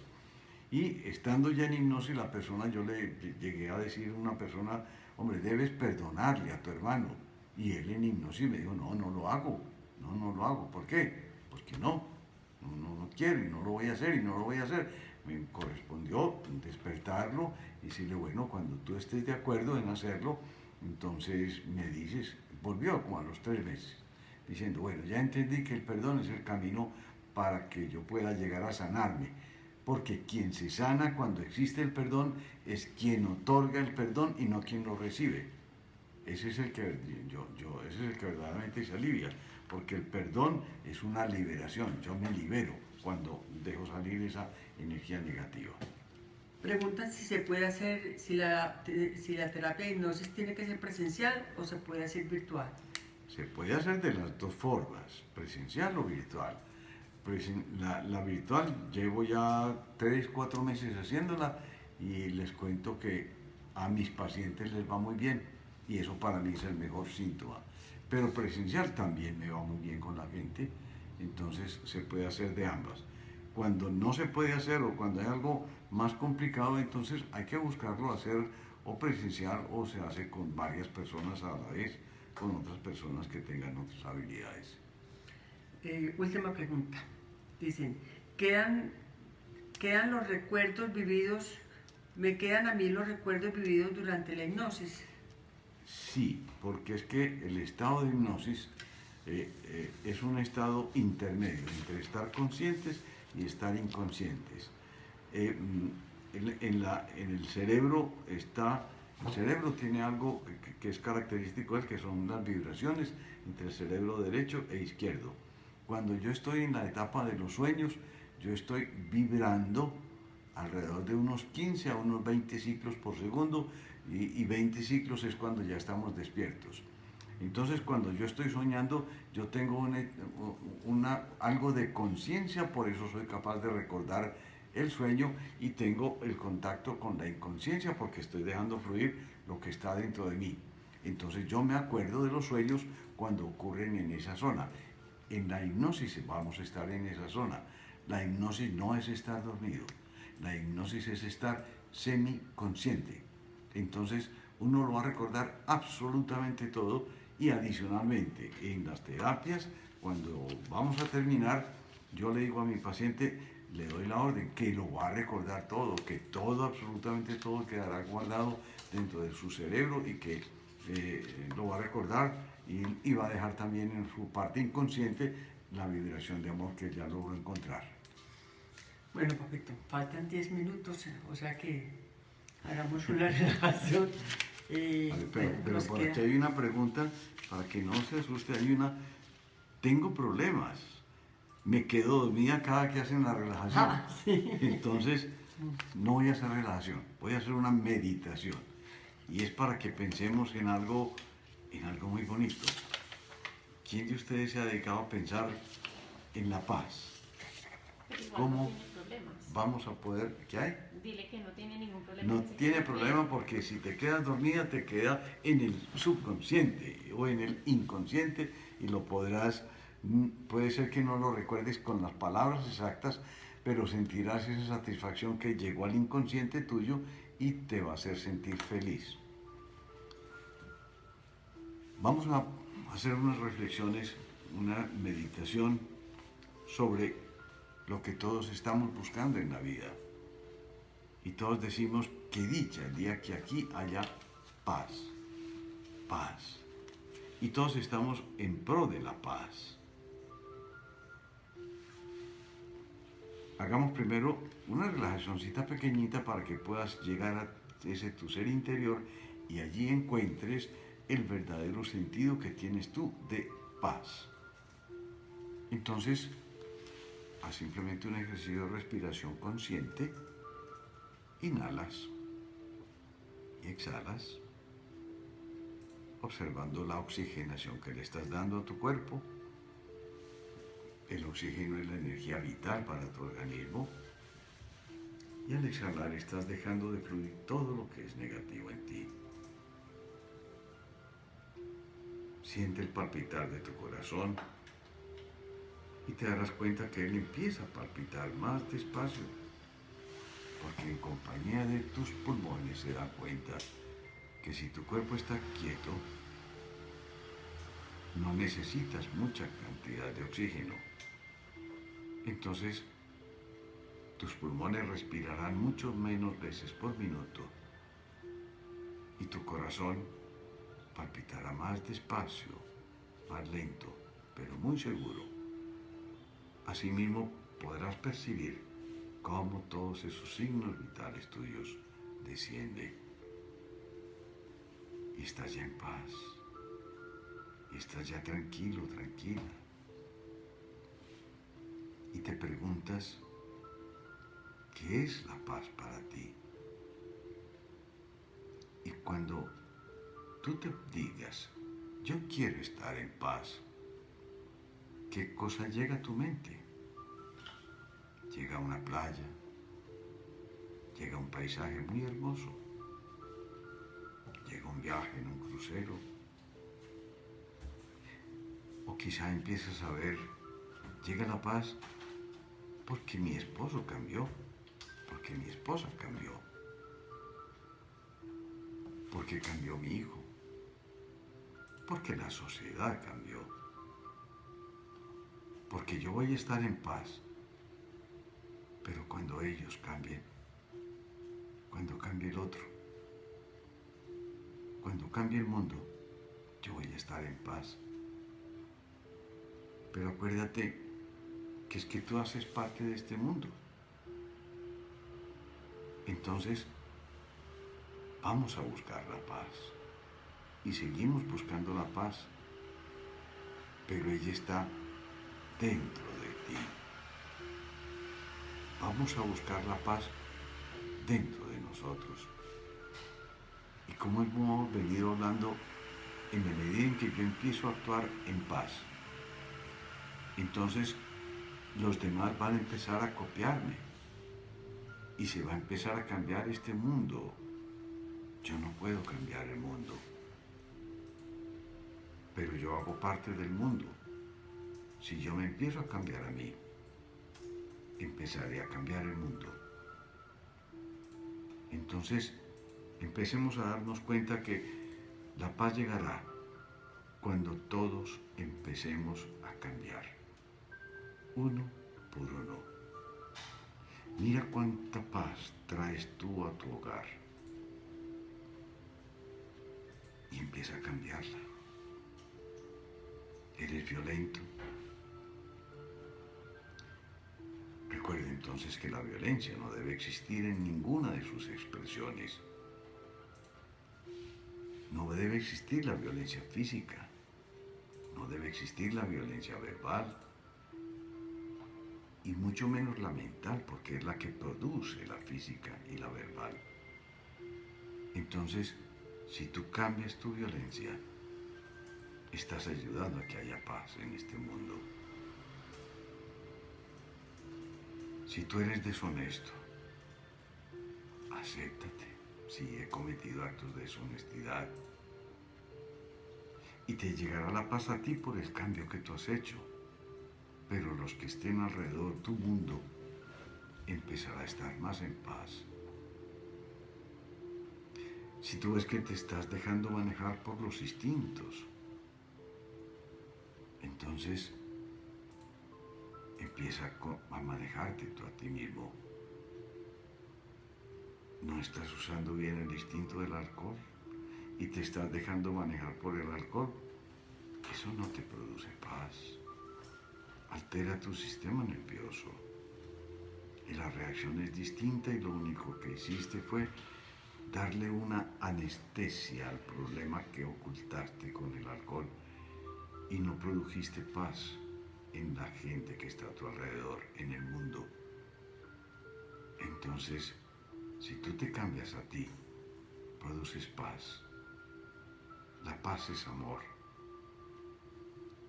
Y estando ya en hipnosis, la persona, yo le llegué a decir a una persona, hombre, debes perdonarle a tu hermano. Y él en hipnosis me dijo, no, no lo hago, no lo hago. ¿Por qué? Porque no quiero y no lo voy a hacer y no lo voy a hacer. Me correspondió despertarlo y decirle, bueno, cuando tú estés de acuerdo en hacerlo, entonces me dices, volvió como a los 3 meses, diciendo, bueno, ya entendí que el perdón es el camino para que yo pueda llegar a sanarme, porque quien se sana cuando existe el perdón es quien otorga el perdón y no quien lo recibe. Ese es el que, ese es el que verdaderamente se alivia, porque el perdón es una liberación, yo me libero cuando dejo salir esa energía negativa. Preguntan si se puede hacer, si la terapia de hipnosis tiene que ser presencial o se puede hacer virtual. Se puede hacer de las dos formas, presencial o virtual. La virtual llevo ya 3, 4 meses haciéndola y les cuento que a mis pacientes les va muy bien y eso para mí es el mejor síntoma. Pero presencial también me va muy bien con la gente, entonces se puede hacer de ambas. Cuando no se puede hacer o cuando hay algo más complicado, entonces hay que buscarlo hacer o presencial o se hace con varias personas a la vez, con otras personas que tengan otras habilidades. Última pregunta. Dicen, quedan los recuerdos vividos, me quedan a mí los recuerdos vividos durante la hipnosis. Sí, porque es que el estado de hipnosis es un estado intermedio entre estar conscientes y estar inconscientes. En el cerebro el cerebro tiene algo que es característico de él, que son las vibraciones entre el cerebro derecho e izquierdo. Cuando yo estoy en la etapa de los sueños, yo estoy vibrando alrededor de unos 15 a unos 20 ciclos por segundo y 20 ciclos es cuando ya estamos despiertos. Entonces, cuando yo estoy soñando, yo tengo algo de conciencia, por eso soy capaz de recordar el sueño y tengo el contacto con la inconsciencia porque estoy dejando fluir lo que está dentro de mí. Entonces, yo me acuerdo de los sueños cuando ocurren en esa zona. En la hipnosis vamos a estar en esa zona. La hipnosis no es estar dormido. La hipnosis es estar semiconsciente. Entonces, uno lo va a recordar absolutamente todo y adicionalmente en las terapias, cuando vamos a terminar, yo le digo a mi paciente, le doy la orden que lo va a recordar todo, que todo, absolutamente todo quedará guardado dentro de su cerebro y que lo va a recordar y va a dejar también en su parte inconsciente la vibración de amor que ya logró encontrar. Bueno, papito, faltan 10 minutos, o sea que hagamos una relajación. Pero por aquí hay una pregunta, para que no se asuste, tengo problemas, me quedo dormida cada que hacen la relajación, sí. Entonces no voy a hacer relajación, voy a hacer una meditación, y es para que pensemos en algo muy bonito. ¿Quién de ustedes se ha dedicado a pensar en la paz? ¿Cómo vamos a poder? ¿Qué hay? Dile que no tiene ningún problema. No tiene problema porque si te quedas dormida te queda en el subconsciente o en el inconsciente y lo podrás, puede ser que no lo recuerdes con las palabras exactas, pero sentirás esa satisfacción que llegó al inconsciente tuyo y te va a hacer sentir feliz. Vamos a hacer unas reflexiones, una meditación sobre lo que todos estamos buscando en la vida. Y todos decimos que dicha el día que aquí haya paz, paz. Y todos estamos en pro de la paz. Hagamos primero una relajacióncita pequeñita para que puedas llegar a ese tu ser interior y allí encuentres el verdadero sentido que tienes tú de paz. Entonces, haz simplemente un ejercicio de respiración consciente. Inhalas y exhalas, observando la oxigenación que le estás dando a tu cuerpo. El oxígeno es la energía vital para tu organismo. Y al exhalar estás dejando de fluir todo lo que es negativo en ti. Siente el palpitar de tu corazón y te darás cuenta que él empieza a palpitar más despacio, porque en compañía de tus pulmones se dan cuenta que si tu cuerpo está quieto, no necesitas mucha cantidad de oxígeno. Entonces, tus pulmones respirarán mucho menos veces por minuto y tu corazón palpitará más despacio, más lento, pero muy seguro. Asimismo, podrás percibir cómo todos esos signos vitales tuyos descienden y estás ya en paz, y estás ya tranquilo, tranquila. Y te preguntas, ¿qué es la paz para ti? Y cuando tú te digas, yo quiero estar en paz, ¿qué cosa llega a tu mente? Llega una playa, llega un paisaje muy hermoso, llega un viaje en un crucero, o quizá empiezas a ver, llega la paz porque mi esposo cambió, porque mi esposa cambió, porque cambió mi hijo, porque la sociedad cambió, porque yo voy a estar en paz, pero cuando ellos cambien, cuando cambie el otro, cuando cambie el mundo, yo voy a estar en paz. Pero acuérdate que es que tú haces parte de este mundo. Entonces, vamos a buscar la paz. Y seguimos buscando la paz, pero ella está dentro de ti. Vamos a buscar la paz dentro de nosotros. Y como hemos venido hablando, en la medida en que yo empiezo a actuar en paz, entonces los demás van a empezar a copiarme y se va a empezar a cambiar este mundo. Yo no puedo cambiar el mundo, pero yo hago parte del mundo. Si yo me empiezo a cambiar a mí, empezaré a cambiar el mundo. Entonces, empecemos a darnos cuenta que la paz llegará cuando todos empecemos a cambiar, uno por uno. Mira cuánta paz traes tú a tu hogar y empieza a cambiarla. ¿Eres violento? Recuerda entonces que la violencia no debe existir en ninguna de sus expresiones. No debe existir la violencia física, no debe existir la violencia verbal, y mucho menos la mental, porque es la que produce la física y la verbal. Entonces, si tú cambias tu violencia, estás ayudando a que haya paz en este mundo. Si tú eres deshonesto, acéptate. Sí, he cometido actos de deshonestidad. Y te llegará la paz a ti por el cambio que tú has hecho. Pero los que estén alrededor, tu mundo, empezará a estar más en paz. Si tú ves que te estás dejando manejar por los instintos, entonces empieza a manejarte tú a ti mismo. No estás usando bien el instinto del alcohol y te estás dejando manejar por el alcohol. Eso no te produce paz. Altera tu sistema nervioso y la reacción es distinta, y lo único que hiciste fue darle una anestesia al problema que ocultaste con el alcohol y no produjiste paz en la gente que está a tu alrededor, en el mundo. Entonces, si tú te cambias a ti, produces paz. La paz es amor.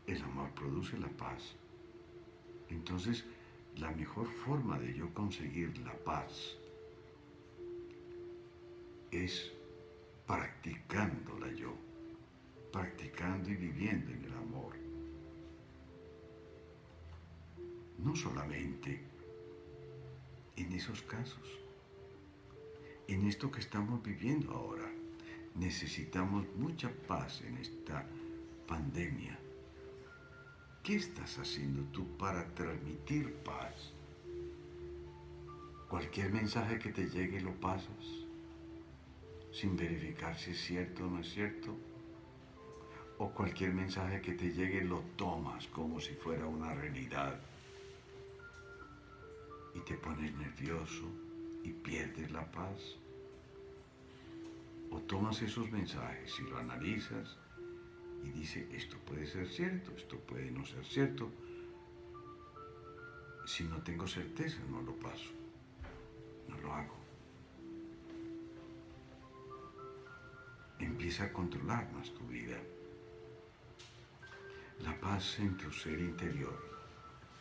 El amor produce la paz. Entonces, la mejor forma de yo conseguir la paz es practicándola yo, practicando y viviendo en el amor. No solamente en esos casos, en esto que estamos viviendo ahora. Necesitamos mucha paz en esta pandemia. ¿Qué estás haciendo tú para transmitir paz? Cualquier mensaje que te llegue lo pasas, sin verificar si es cierto o no es cierto. O cualquier mensaje que te llegue lo tomas como si fuera una realidad. Y te pones nervioso y pierdes la paz. O tomas esos mensajes y lo analizas y dices, esto puede ser cierto, esto puede no ser cierto. Si no tengo certeza, no lo paso, no lo hago. Empieza a controlar más tu vida. La paz en tu ser interior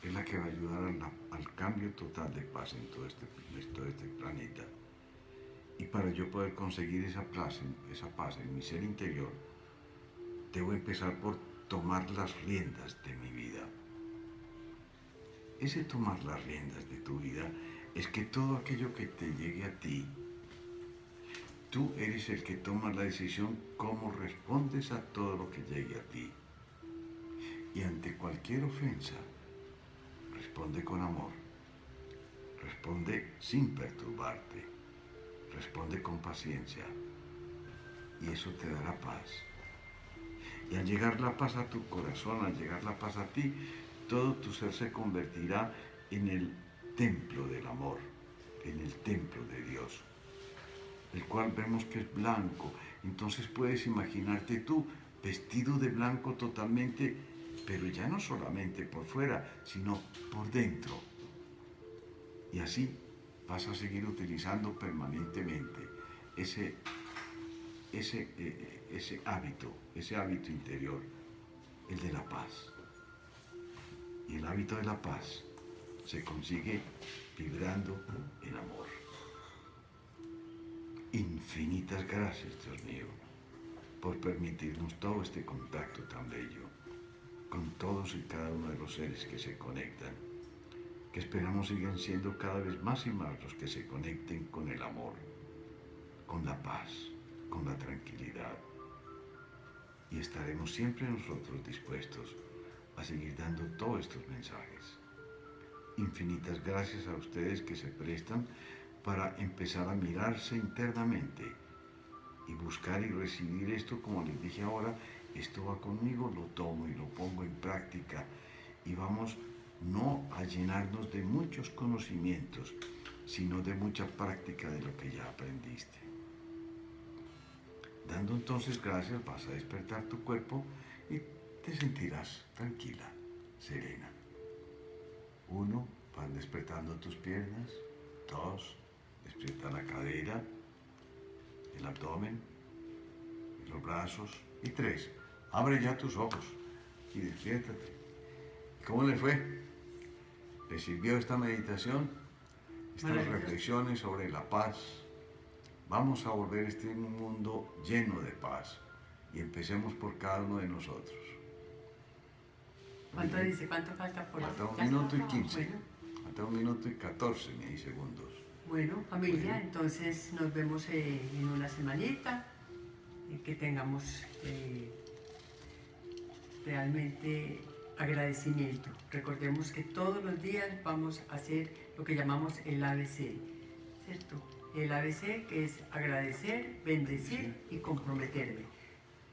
es la que va a ayudar al cambio total de paz en todo este planeta. Y para yo poder conseguir esa paz en mi ser interior, debo empezar por tomar las riendas de mi vida. Ese tomar las riendas de tu vida es que todo aquello que te llegue a ti, tú eres el que toma la decisión cómo respondes a todo lo que llegue a ti. Y ante cualquier ofensa, responde con amor, responde sin perturbarte, responde con paciencia y eso te dará paz. Y al llegar la paz a tu corazón, al llegar la paz a ti, todo tu ser se convertirá en el templo del amor, en el templo de Dios, el cual vemos que es blanco. Entonces puedes imaginarte tú vestido de blanco totalmente, pero ya no solamente por fuera, sino por dentro. Y así vas a seguir utilizando permanentemente ese hábito interior, el de la paz. Y el hábito de la paz se consigue vibrando en amor. Infinitas gracias, Dios mío, por permitirnos todo este contacto tan bello con todos y cada uno de los seres que se conectan, que esperamos sigan siendo cada vez más y más los que se conecten con el amor, con la paz, con la tranquilidad. Y estaremos siempre nosotros dispuestos a seguir dando todos estos mensajes. Infinitas gracias a ustedes que se prestan para empezar a mirarse internamente y buscar y recibir esto, como les dije ahora, esto va conmigo, lo tomo y lo pongo en práctica y vamos no a llenarnos de muchos conocimientos, sino de mucha práctica de lo que ya aprendiste. Dando entonces gracias vas a despertar tu cuerpo y te sentirás tranquila, serena. 1, van despertando tus piernas. 2, despierta la cadera, el abdomen, los brazos. Y 3, abre ya tus ojos y despiértate. ¿Cómo le fue? ¿Le sirvió esta meditación? Estas reflexiones sobre la paz. Vamos a volver un mundo lleno de paz y empecemos por cada uno de nosotros. ¿Cuánto dice? ¿Cuánto falta por Falta 1 minuto y 15. Bueno. Falta 1 minuto y 14 segundos. Bueno, familia, entonces nos vemos en una semanita. Que tengamos realmente agradecimiento. Recordemos que todos los días vamos a hacer lo que llamamos el ABC, ¿cierto? El ABC, que es agradecer, bendecir y comprometerme.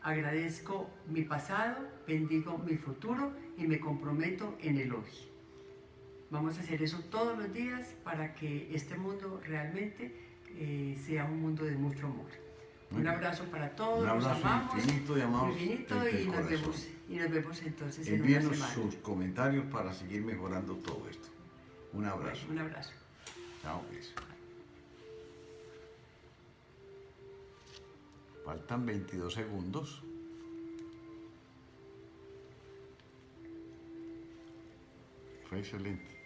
Agradezco mi pasado, bendigo mi futuro y me comprometo en el hoy. Vamos a hacer eso todos los días para que este mundo realmente sea un mundo de mucho amor. Un abrazo para todos, un abrazo los amamos, infinito y amamos y nos vemos entonces Envíenos en una semana. Sus comentarios para seguir mejorando todo esto. Un abrazo. Un abrazo. Chao, pues. Faltan 22 segundos. Fue excelente.